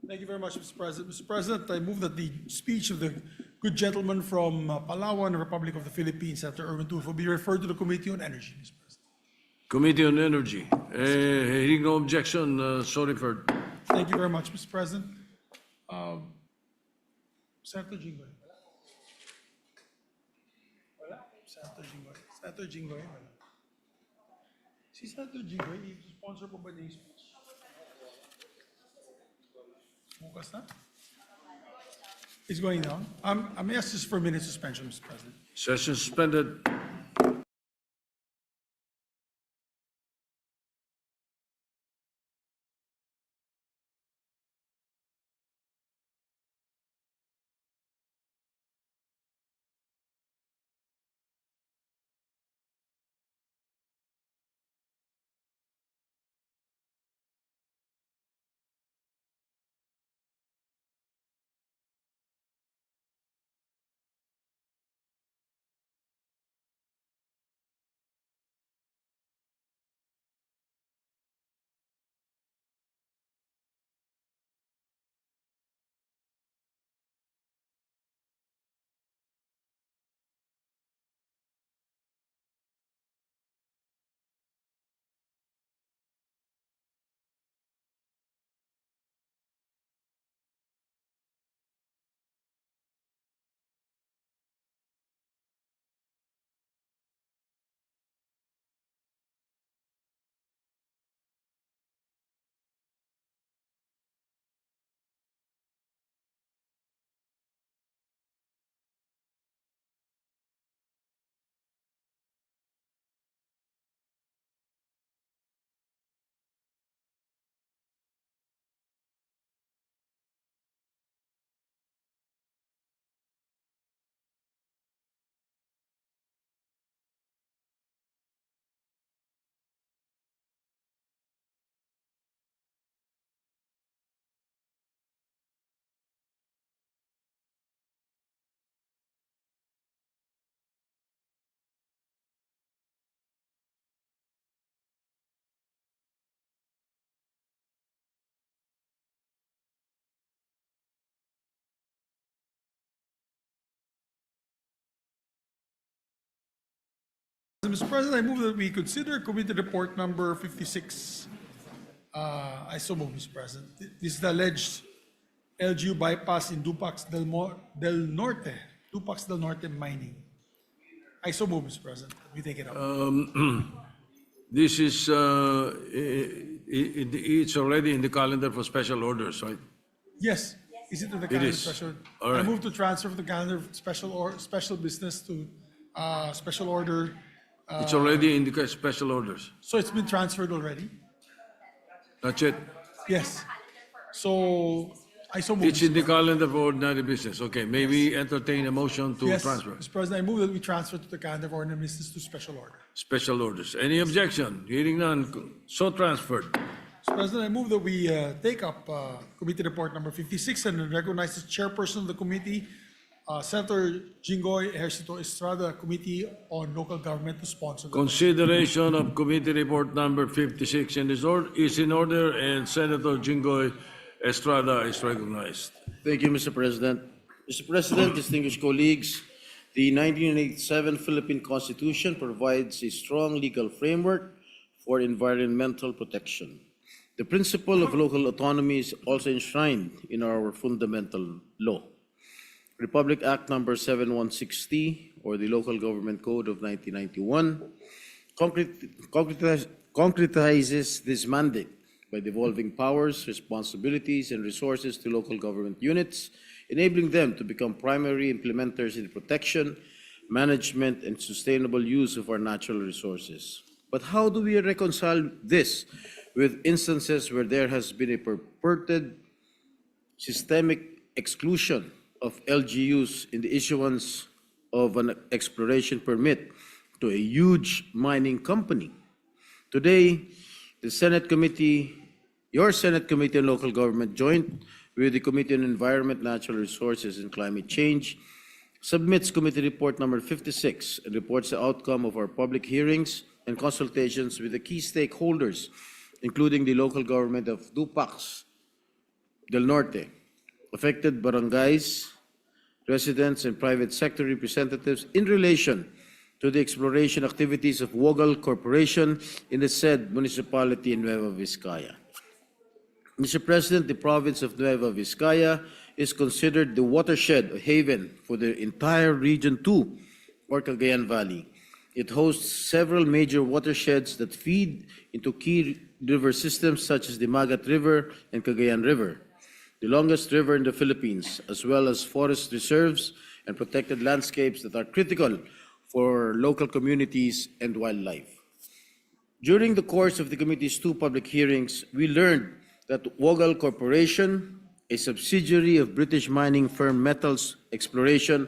Thank you very much, Mr. President. Mr. President, I move that the speech of the good gentleman from Palawan, Republic of the Philippines, Senator Erwin Tulfo, be referred to the Committee on Energy, Mr. President. Committee on Energy. Hearing no objection, so referred. Thank you very much, Mr. President. Senator Jinggoy. Senator Jinggoy. Senator Jinggoy. Si Senator Jinggoy, sponsor po ba niya yung speech? Bukas na? It's going down. I may ask just for a minute suspension, Mr. President. Session suspended. Mr. President, I move that we consider committee report number 56. I so move, Mr. President. This is the alleged LGU bypass in Dupax del Norte, Dupax del Norte mining. I so move, Mr. President. We take it up. This is, it's already in the calendar for special orders, right? Yes. Is it in the calendar is. special? All right. I move to transfer from the calendar special business to special order. It's already in the special orders. So it's been transferred already? Not yet. Yes. So I so move. It's in the calendar for ordinary business. Okay, may we entertain a motion to Yes, transfer? Mr. President, I move that we transfer to the calendar of ordinary business to special order. Special orders. Any objection? Hearing none, so transferred. Mr. President, I move that we take up committee report number 56 and recognize the chairperson of the committee, Senator Jinggoy Ejercito Estrada, Committee on Local Government, to sponsor the Consideration of committee report number 56 is in order, and Senator Jinggoy Estrada is recognized. Thank you, Mr. President. Mr. President, distinguished colleagues, the 1987 Philippine Constitution provides a strong legal framework for environmental protection. The principle of local autonomy is also enshrined in our fundamental law. Republic Act number 7160, or the Local Government Code of 1991, concretizes this mandate by devolving powers, responsibilities, and resources to local government units, enabling them to become primary implementers in the protection, management, and sustainable use of our natural resources. But how do we reconcile this with instances where there has been a purported systemic exclusion of LGUs in the issuance of an exploration permit to a huge mining company? Today, the Senate Committee, your Senate Committee on Local Government, joined with the Committee on Environment, Natural Resources, and Climate Change, submits Committee Report number 56 and reports the outcome of our public hearings and consultations with the key stakeholders, including the local government of Dupax del Norte, affected barangays, residents, and private sector representatives in relation to the exploration activities of Wogal Corporation in the said municipality in Nueva Vizcaya. Mr. President, the province of Nueva Vizcaya is considered the watershed haven for the entire Region 2, or Cagayan Valley. It hosts several major watersheds that feed into key river systems such as the Magat River and Cagayan River, the longest river in the Philippines, as well as forest reserves and protected landscapes that are critical for local communities and wildlife. During the course of the committee's 2 public hearings, we learned that Wogal Corporation, a subsidiary of British mining firm Metals Exploration,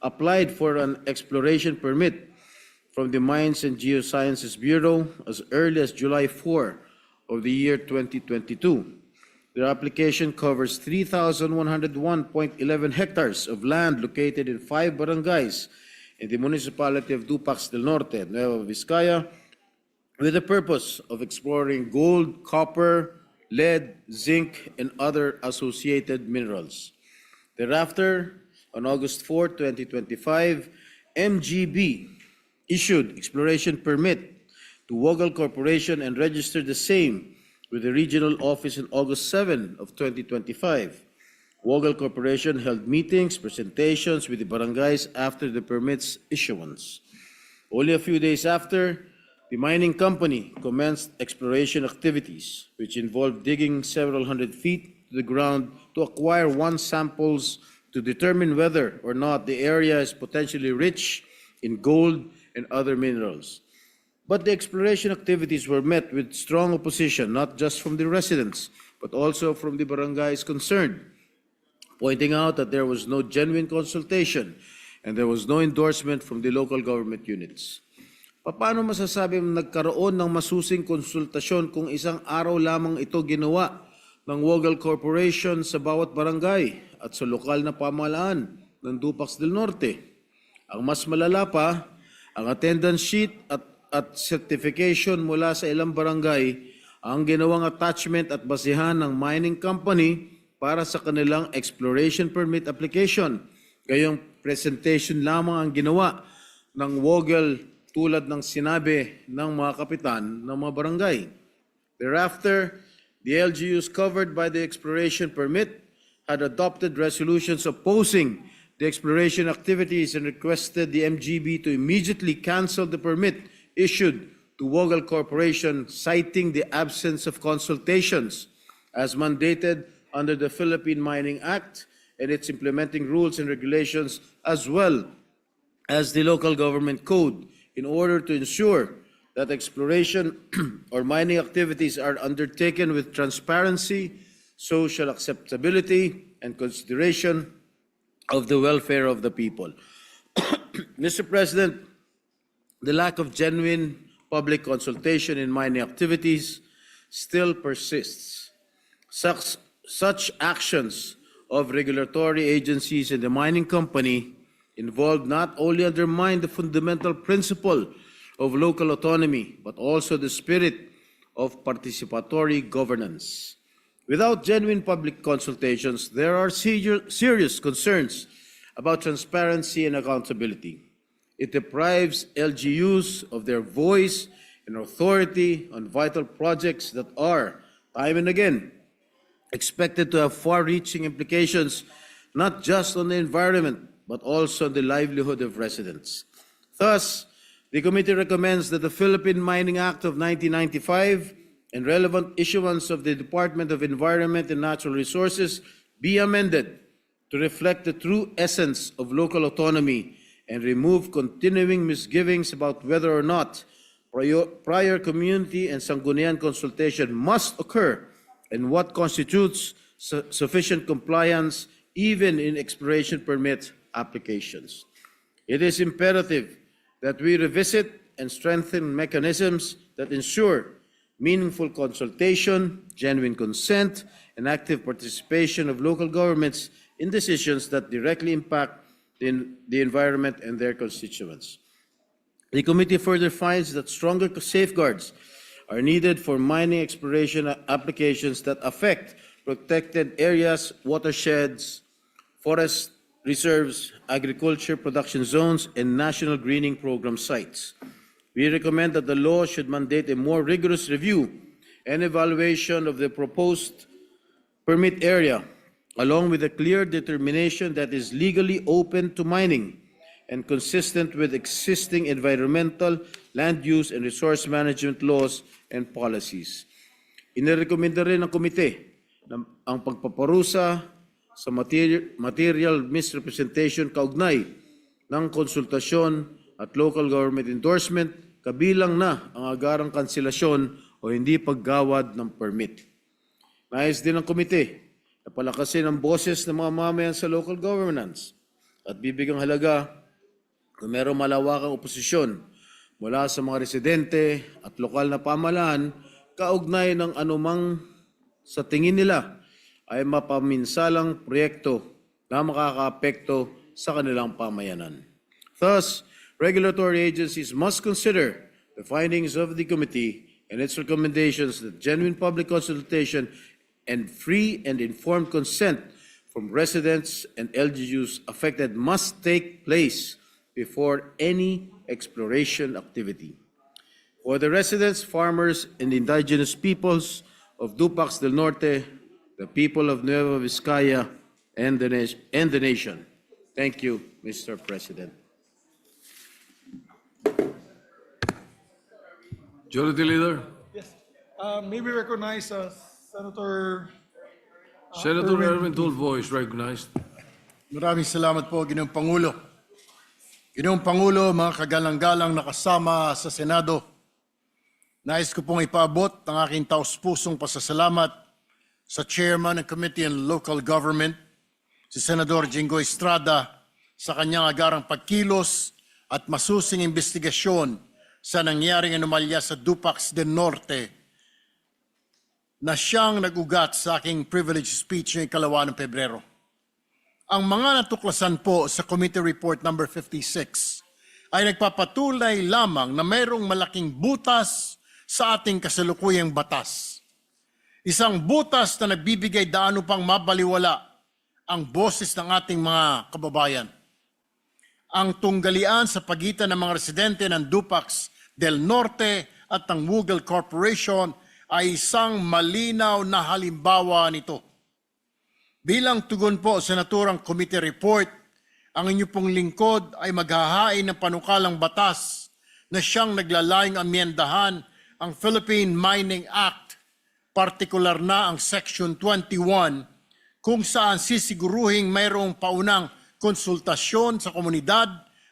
applied for an exploration permit from the Mines and Geosciences Bureau as early as July 4 of the year 2022. Their application covers 3,101.11 hectares of land located in 5 barangays in the municipality of Dupax del Norte, Nueva Vizcaya, with the purpose of exploring gold, copper, lead, zinc, and other associated minerals. Thereafter, on August 4, 2025, MGB issued exploration permit to Wogal Corporation and registered the same with the regional office on August 7 of 2025. Wogal Corporation held meetings, presentations with the barangays after the permit's issuance. Only a few days after, the mining company commenced exploration activities, which involved digging several hundred feet to the ground to acquire 1 samples to determine whether or not the area is potentially rich in gold and other minerals. But the exploration activities were met with strong opposition, not just from the residents, but also from the barangays concerned, pointing out that there was no genuine consultation and there was no endorsement from the local government units. Paano masasabi nagkaroon ng masusing konsultasyon kung isang araw lamang ito ginawa ng Wogal Corporation sa bawat barangay at sa lokal na pamahalaan ng Dupax del Norte? Ang mas malala pa, ang attendance sheet at certification mula sa ilang barangay ang ginawang attachment at basihan ng mining company para sa kanilang exploration permit application. Gayong presentation lamang ang ginawa ng Wogal tulad ng sinabi ng mga kapitan ng mga barangay. Thereafter, the LGUs covered by the exploration permit had adopted resolutions opposing the exploration activities and requested the MGB to immediately cancel the permit issued to Wogal Corporation, citing the absence of consultations as mandated under the Philippine Mining Act and its implementing rules and regulations, as well as the local government code, in order to ensure that exploration or mining activities are undertaken with transparency, social acceptability, and consideration of the welfare of the people. Mr. President, the lack of genuine public consultation in mining activities still persists. Such actions of regulatory agencies and the mining company involved not only undermine the fundamental principle of local autonomy, but also the spirit of participatory governance. Without genuine public consultations, there are serious concerns about transparency and accountability. It deprives LGUs of their voice and authority on vital projects that are, time and again, expected to have far-reaching implications not just on the environment, but also on the livelihood of residents. Thus, the committee recommends that the Philippine Mining Act of 1995 and relevant issuance of the Department of Environment and Natural Resources be amended to reflect the true essence of local autonomy and remove continuing misgivings about whether or not prior community and Sangguniang consultation must occur and what constitutes sufficient compliance even in exploration permit applications. It is imperative that we revisit and strengthen mechanisms that ensure meaningful consultation, genuine consent, and active participation of local governments in decisions that directly impact the environment and their constituents. The committee further finds that stronger safeguards are needed for mining exploration applications that affect protected areas, watersheds, forest reserves, agriculture production zones, and national greening program sites. We recommend that the law should mandate a more rigorous review and evaluation of the proposed permit area, along with a clear determination that is legally open to mining and consistent with existing environmental, land use, and resource management laws and policies. Inirekomenda rin ng komite na ang pagpaparusa sa material misrepresentation kaugnay ng konsultasyon at local government endorsement, kabilang na ang agarang kanselasyon o hindi paggawad ng permit. Nais din ng komite na palakasin ang boses ng mga mamayan sa local governance at bibigang halaga kung mayroong malawakang oposisyon mula sa mga residente at lokal na pamahalaan kaugnay ng anumang sa tingin nila ay mapaminsalang proyekto na makakaapekto sa kanilang pamayanan. Thus, regulatory agencies must consider the findings of the committee and its recommendations that genuine public consultation and free and informed consent from residents and LGUs affected must take place before any exploration activity. For the residents, farmers, and indigenous peoples of Dupax del Norte, the people of Nueva Vizcaya, and the nation. Thank you, Mr. President. Majority Leader. Yes. May we recognize Senator Senator Erwin Tulfo is recognized. Maraming salamat po, Ginoong Pangulo. Ginoong Pangulo, mga kagalang-galang na kasama sa Senado, nais ko pong ipaabot ang aking taus-pusong pasasalamat sa Chairman ng Committee on Local Government, si Senador Jinggoy Estrada, sa kanyang agarang pagkilos at masusing investigasyon sa nangyaring anomalya sa Dupax del Norte na siyang nag-ugat sa aking privilege speech ngayong 2 ng Pebrero. Ang mga natuklasan po sa Committee Report number 56 ay nagpapatunay lamang na mayroong malaking butas sa ating kasalukuyang batas. Isang butas na nagbibigay daan upang mabaliwala ang boses ng ating mga kababayan. ang tunggalian sa pagitan ng mga residente ng Dupax del Norte at ng Mughal Corporation ay isang malinaw na halimbawa nito. Bilang tugon po sa naturang committee report, ang inyo pong lingkod ay maghahain ng panukalang batas na siyang naglalayong amyendahan ang Philippine Mining Act, partikular na ang Section 21, kung saan sisiguruhing mayroong paunang konsultasyon sa komunidad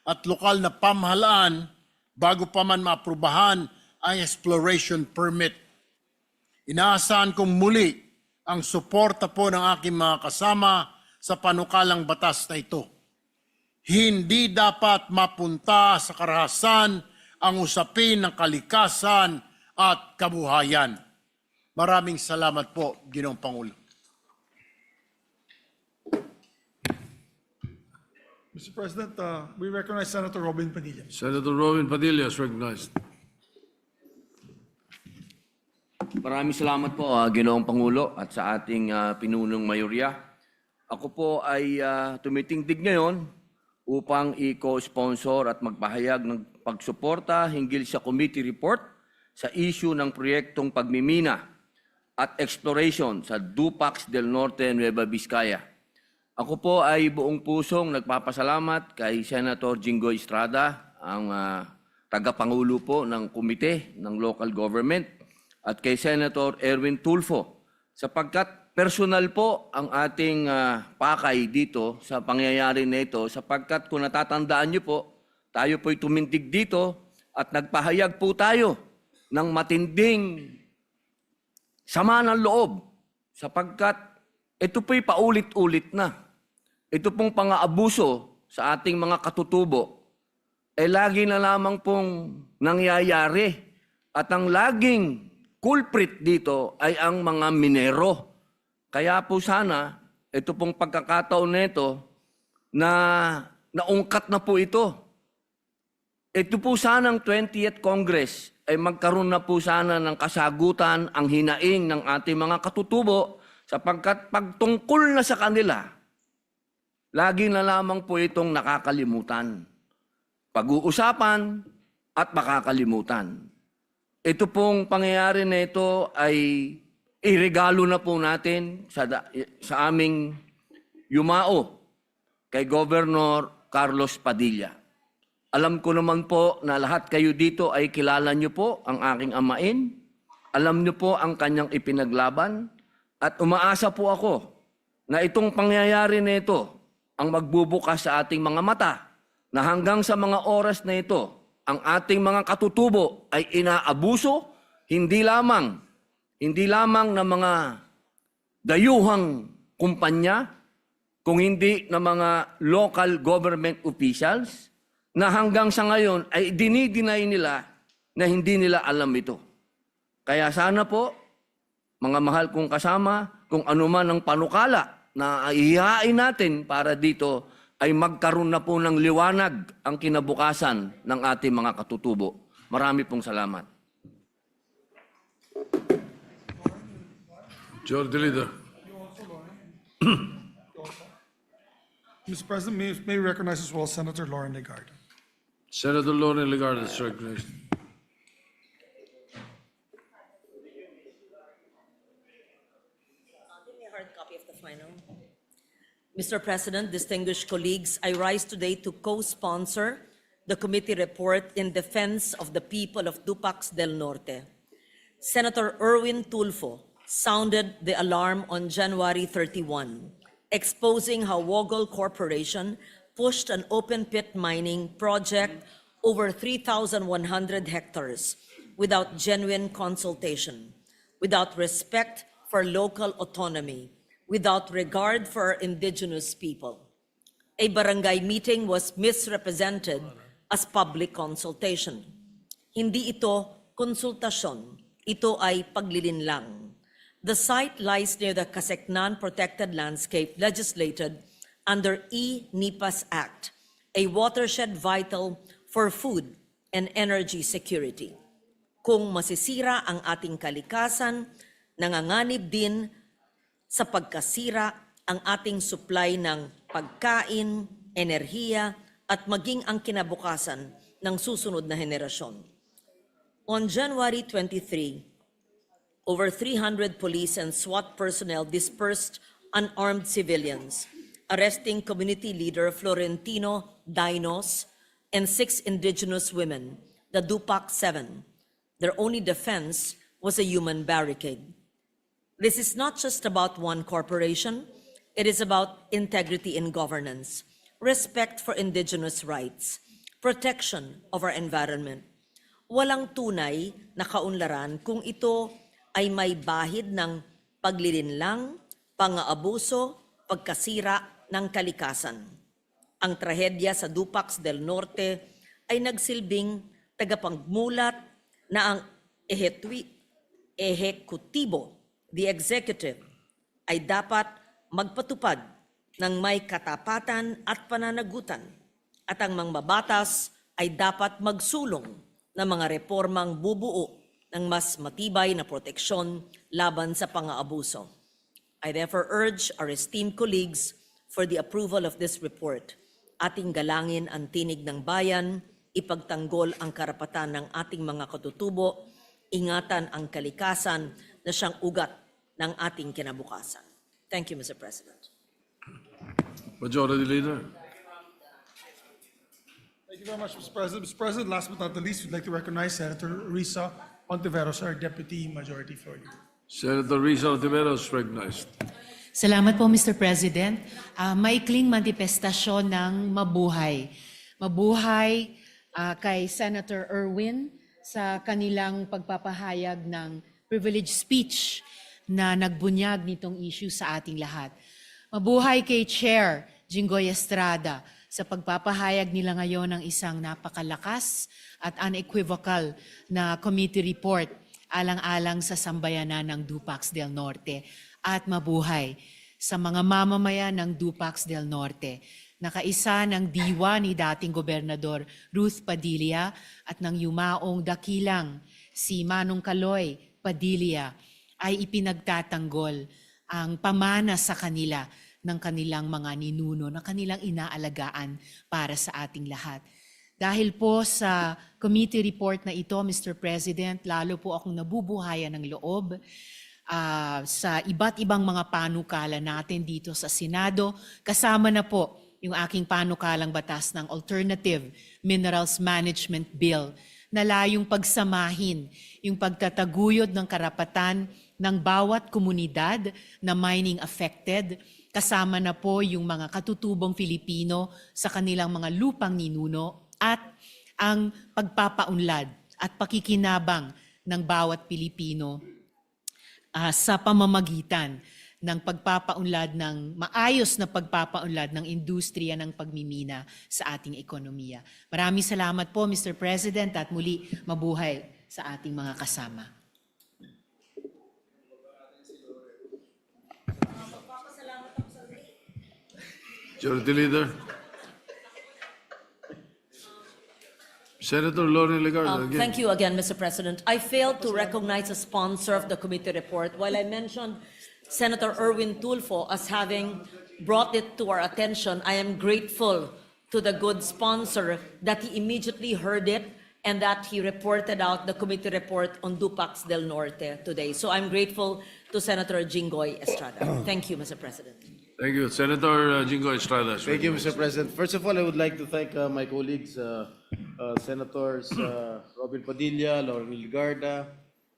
at lokal na pamahalaan bago pa man maaprubahan ang exploration permit. Inaasahan kong muli ang suporta po ng aking mga kasama sa panukalang batas na ito. Hindi dapat mapunta sa karahasan ang usapin ng kalikasan at kabuhayan. Maraming salamat po, Ginoong Pangulo. Mr. President, we recognize Senator Robin Padilla. Senator Robin Padilla is recognized. Maraming salamat po, Ginoong Pangulo, at sa ating pinunong mayorya. Ako po ay tumitindig ngayon upang i-co-sponsor at magpahayag ng pagsuporta hinggil sa committee report sa issue ng proyektong pagmimina at exploration sa Dupax del Norte, Nueva Vizcaya. Ako po ay buong pusong nagpapasalamat kay Senator Jinggoy Estrada, ang tagapangulo po ng komite ng local government, at kay Senator Erwin Tulfo, sapagkat personal po ang ating pakay dito sa pangyayari na ito, sapagkat kung natatandaan niyo po, tayo po'y tumindig dito at nagpahayag po tayo ng matinding sama ng loob, sapagkat ito po'y paulit-ulit na. Ito pong pang-aabuso sa ating mga katutubo, lagi na lamang pong nangyayari, at ang laging culprit dito ay ang mga minero. Kaya po sana, ito pong pagkakataon nito na naungkat na po ito. Ito po sanang 20th Congress ay magkaroon na po sana ng kasagutan ang hinaing ng ating mga katutubo, sapagkat pagtungkol na sa kanila, lagi na lamang po itong nakakalimutan. Pag-uusapan at makakalimutan. Ito pong pangyayari na ito ay iregalo na po natin sa aming yumao kay Governor Carlos Padilla. Alam ko naman po na lahat kayo dito ay kilala niyo po ang aking amain. Alam niyo po ang kanyang ipinaglaban. At umaasa po ako na itong pangyayari na ito ang magbubukas sa ating mga mata na hanggang sa mga oras na ito, ang ating mga katutubo ay inaabuso, hindi lamang ng mga dayuhang kumpanya, kung hindi ng mga local government officials, na hanggang sa ngayon ay dinideny nila na hindi nila alam ito. Kaya sana po, mga mahal kong kasama, kung ano man ang panukala na ihahain natin para dito, ay magkaroon na po ng liwanag ang kinabukasan ng ating mga katutubo. Marami pong salamat. Majority Leader. Mr. President, may recognize as well Senator Lauren Legarda. Senator Lauren Legarda is recognized. Mr. President, distinguished colleagues, I rise today to co-sponsor the committee report in defense of the people of Dupax del Norte. Senator Erwin Tulfo sounded the alarm on January 31, exposing how Woggle Corporation pushed an open-pit mining project over 3,100 hectares without genuine consultation, without respect for local autonomy, without regard for our indigenous people. A barangay meeting was misrepresented as public consultation. Hindi ito konsultasyon, ito ay paglilinlang. The site lies near the Kaseknan Protected Landscape legislated under NET25 Act, a watershed vital for food and energy security. Kung masisira ang ating kalikasan, nanganganib din sa pagkasira ang ating supply ng pagkain, enerhiya at maging ang kinabukasan ng susunod na henerasyon. On January 23, over 300 police and SWAT personnel dispersed unarmed civilians, arresting community leader Florentino Dinos and 6 indigenous women, the Dupac 7. Their only defense was a human barricade. This is not just about one corporation, it is about integrity in governance, respect for indigenous rights, protection of our environment. Walang tunay na kaunlaran kung ito ay may bahid ng paglilinlang, pang-aabuso, pagkasira ng kalikasan. Ang trahedya sa Dupax del Norte ay nagsilbing tagapagmulat na ang ehekutibo, the executive, ay dapat magpatupad ng may katapatan at pananagutan at ang mga batas ay dapat magsulong ng mga reformang bubuo ng mas matibay na proteksyon laban sa pang-aabuso. I therefore urge our esteemed colleagues for the approval of this report. Ating galangin ang tinig ng bayan, ipagtanggol ang karapatan ng ating mga katutubo, ingatan ang kalikasan na siyang ugat ng ating kinabukasan. Thank you, Mr. President. Majority Leader. Thank you very much, Mr. President. Mr. President, last but not the least, we'd like to recognize Senator Risa Ontiveros, our Deputy Majority Floor Leader. Senator Risa Ontiveros recognized. Salamat po, Mr. President. Maikling manifestasyon ng mabuhay. Mabuhay kay Senator Erwin sa kanilang pagpapahayag ng privilege speech na nagbunyag nitong issue sa ating lahat. Mabuhay kay Chair Jinggoy Estrada sa pagpapahayag nila ngayon ng isang napakalakas at unequivocal na committee report alang-alang sa sambayanan ng Dupax del Norte. At mabuhay sa mga mamamayan ng Dupax del Norte, na kaisa ng diwa ni dating Gobernador Ruth Padilla at ng yumaong dakilang si Manong Kaloy Padilla ay ipinagtatanggol ang pamana sa kanila ng kanilang mga ninuno na kanilang inaalagaan para sa ating lahat. Dahil po sa committee report na ito, Mr. President, lalo po akong nabubuhayan ng loob sa iba't ibang mga panukala natin dito sa Senado, kasama na po yung aking panukalang batas ng Alternative Minerals Management Bill na layong pagsamahin yung pagtataguyod ng karapatan ng bawat komunidad na mining affected, kasama na po yung mga katutubong Filipino sa kanilang mga lupang ninuno at ang pagpapaunlad at pakikinabang ng bawat Pilipino sa pamamagitan ng pagpapaunlad ng maayos na pagpapaunlad ng industriya ng pagmimina sa ating ekonomiya. Maraming salamat po, Mr. President, at muli mabuhay sa ating mga kasama. Majority Leader. Senator Lauren Legarda again. Thank you again, Mr. President. I failed to recognize the sponsor of the committee report. While I mentioned Senator Erwin Tulfo as having brought it to our attention, I am grateful to the good sponsor that he immediately heard it and that he reported out the committee report on Dupax del Norte today. So I'm grateful to Senator Jinggoy Estrada. Thank you, Mr. President. Thank you. Senator Jinggoy Estrada. Thank you, Mr. President. First of all, I would like to thank my colleagues, Senators Robin Padilla, Lauren Legarda,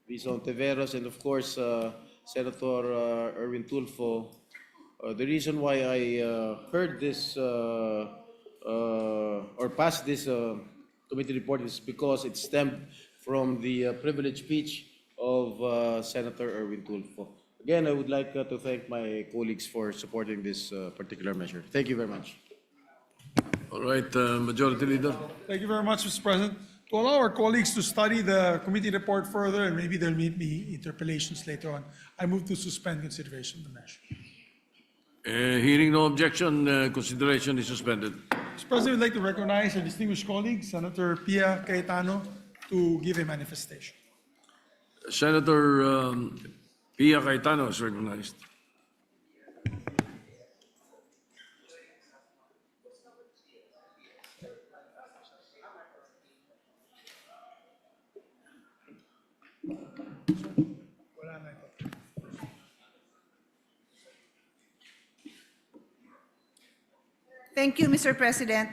Risa Ontiveros, and of course, Senator Erwin Tulfo. The reason why I heard this or passed this committee report is because it stemmed from the privileged speech of Senator Erwin Tulfo. Again, I would like to thank my colleagues for supporting this particular measure. Thank you very much. All right, Majority Leader. Thank you very much, Mr. President. To allow our colleagues to study the committee report further, and maybe there may be interpellations later on, I move to suspend consideration of the measure. Hearing no objection, consideration is suspended. Mr. President, I'd like to recognize our distinguished colleague, Senator Pia Cayetano, to give a manifestation. Senator Pia Cayetano is recognized. Thank you, Mr. President.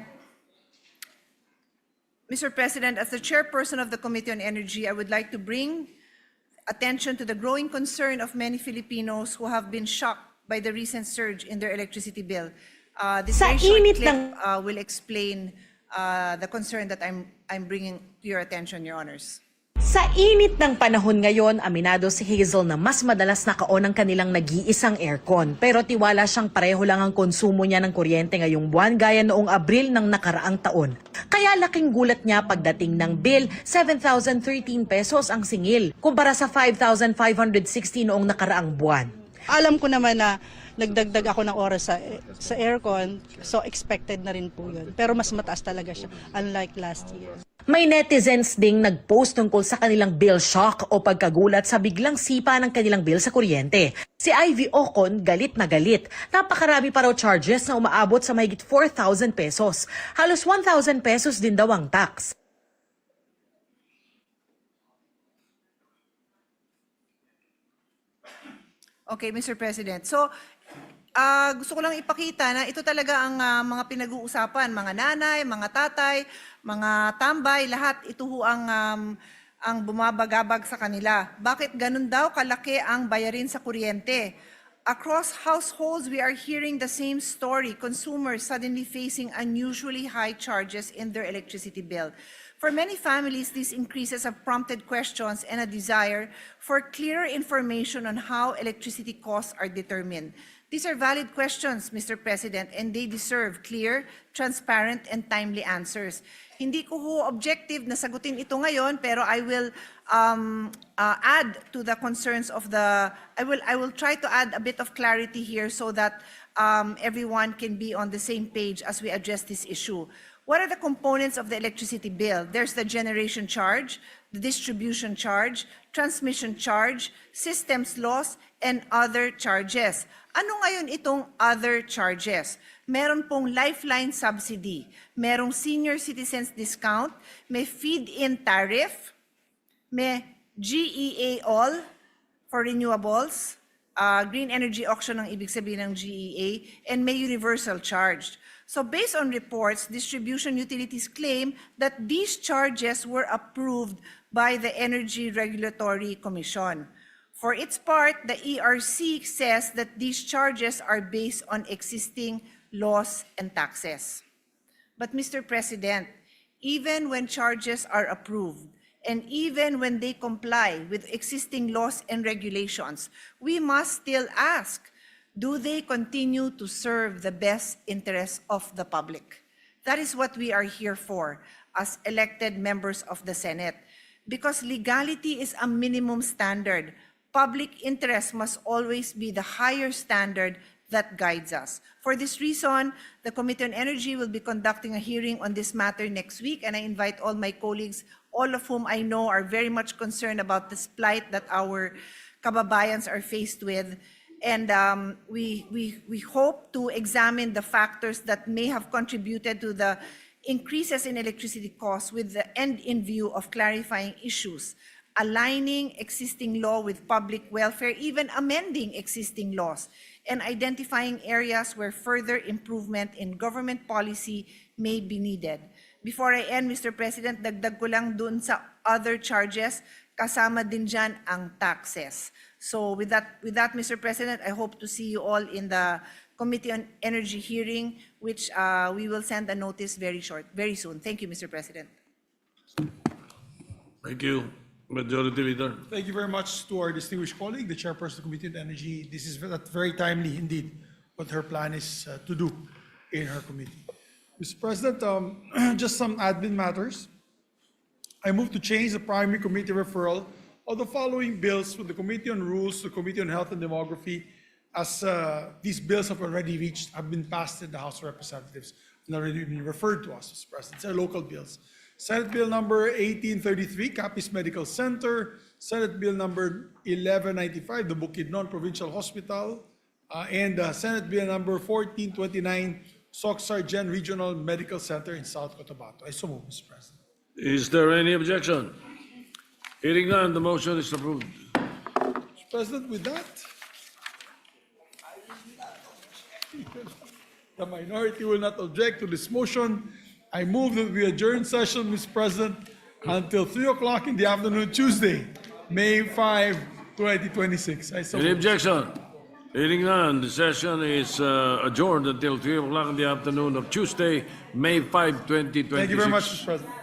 Mr. President, as the chairperson of the Committee on Energy, I would like to bring attention to the growing concern of many Filipinos who have been shocked by the recent surge in their electricity bill. This very short clip will explain the concern that I'm bringing to your attention, Your Honors. Sa init ng panahon ngayon, aminado si Hazel na mas madalas naka-on ang kanilang nag-iisang aircon. Pero tiwala siyang pareho lang ang konsumo niya ng kuryente ngayong buwan gaya noong Abril ng nakaraang taon. Kaya laking gulat niya pagdating ng bill, 7,013 pesos ang singil, kumpara sa 5,560 noong nakaraang buwan. Alam ko naman na nagdagdag ako ng oras sa aircon, so expected na rin po yun. Pero mas mataas talaga siya, unlike last year. May netizens ding nag-post tungkol sa kanilang bill shock o pagkagulat sa biglang sipa ng kanilang bill sa kuryente. Si Ivy Ocon galit na galit. Napakarami pa raw charges na umaabot sa mahigit 4,000 pesos. Halos 1,000 pesos din daw ang tax. Okay, Mr. President. So, gusto ko lang ipakita na ito talaga ang mga pinag-uusapan, mga nanay, mga tatay, mga tambay, lahat ito ho ang bumabagabag sa kanila. Bakit ganun daw kalaki ang bayarin sa kuryente? Across households, we are hearing the same story, consumers suddenly facing unusually high charges in their electricity bill. For many families, these increases have prompted questions and a desire for clearer information on how electricity costs are determined. These are valid questions, Mr. President, and they deserve clear, transparent, and timely answers. Hindi ko ho objective na sagutin ito ngayon, pero I will add to the concerns of I will try to add a bit of clarity here so that everyone can be on the same page as we address this issue. What are the components of the electricity bill? There's the generation charge, the distribution charge, transmission charge, systems loss, and other charges. Ano ngayon itong other charges? Meron pong lifeline subsidy, merong senior citizens discount, may feed-in tariff, may GEA all for renewables, green energy auction ang ibig sabihin ng GEA, and may universal charge. So based on reports, distribution utilities claim that these charges were approved by the Energy Regulatory Commission. For its part, the ERC says that these charges are based on existing laws and taxes. But Mr. President, even when charges are approved, and even when they comply with existing laws and regulations, we must still ask, do they continue to serve the best interests of the public? That is what we are here for as elected members of the Senate. Because legality is a minimum standard, public interest must always be the higher standard that guides us. For this reason, the Committee on Energy will be conducting a hearing on this matter next week, and I invite all my colleagues, all of whom I know are very much concerned about this plight that our kababayans are faced with. And we hope to examine the factors that may have contributed to the increases in electricity costs with the end in view of clarifying issues, aligning existing law with public welfare, even amending existing laws, and identifying areas where further improvement in government policy may be needed. Before I end, Mr. President, dagdag ko lang dun sa other charges, kasama din dyan ang taxes. So with that, Mr. President, I hope to see you all in the Committee on Energy hearing, which we will send a notice very soon. Thank you, Mr. President. Thank you, Majority Leader. Thank you very much to our distinguished colleague, the chairperson of the Committee on Energy. This is very timely indeed what her plan is to do in her committee. Mr. President, just some admin matters. I move to change the primary committee referral of the following bills from the Committee on Rules to the Committee on Health and Demography, as these bills have been passed in the House of Representatives and already been referred to us, Mr. President. They're local bills. Senate Bill number 1833, Capiz Medical Center. Senate Bill number 1195, the Bukidnon Provincial Hospital. And Senate Bill number 1429, Soc-Sargent Regional Medical Center in South Cotabato. I so move, Mr. President. Is there any objection? Hearing none, the motion is approved. Mr. President, with that, the minority will not object to this motion. I move that we adjourn session, Mr. President, until 3 o'clock in the afternoon, Tuesday, May 5, 2026. I so Any move. objection? Hearing none, the session is adjourned until 3 o'clock in the afternoon of Tuesday, May 5, 2026. Thank you very much, Mr. President.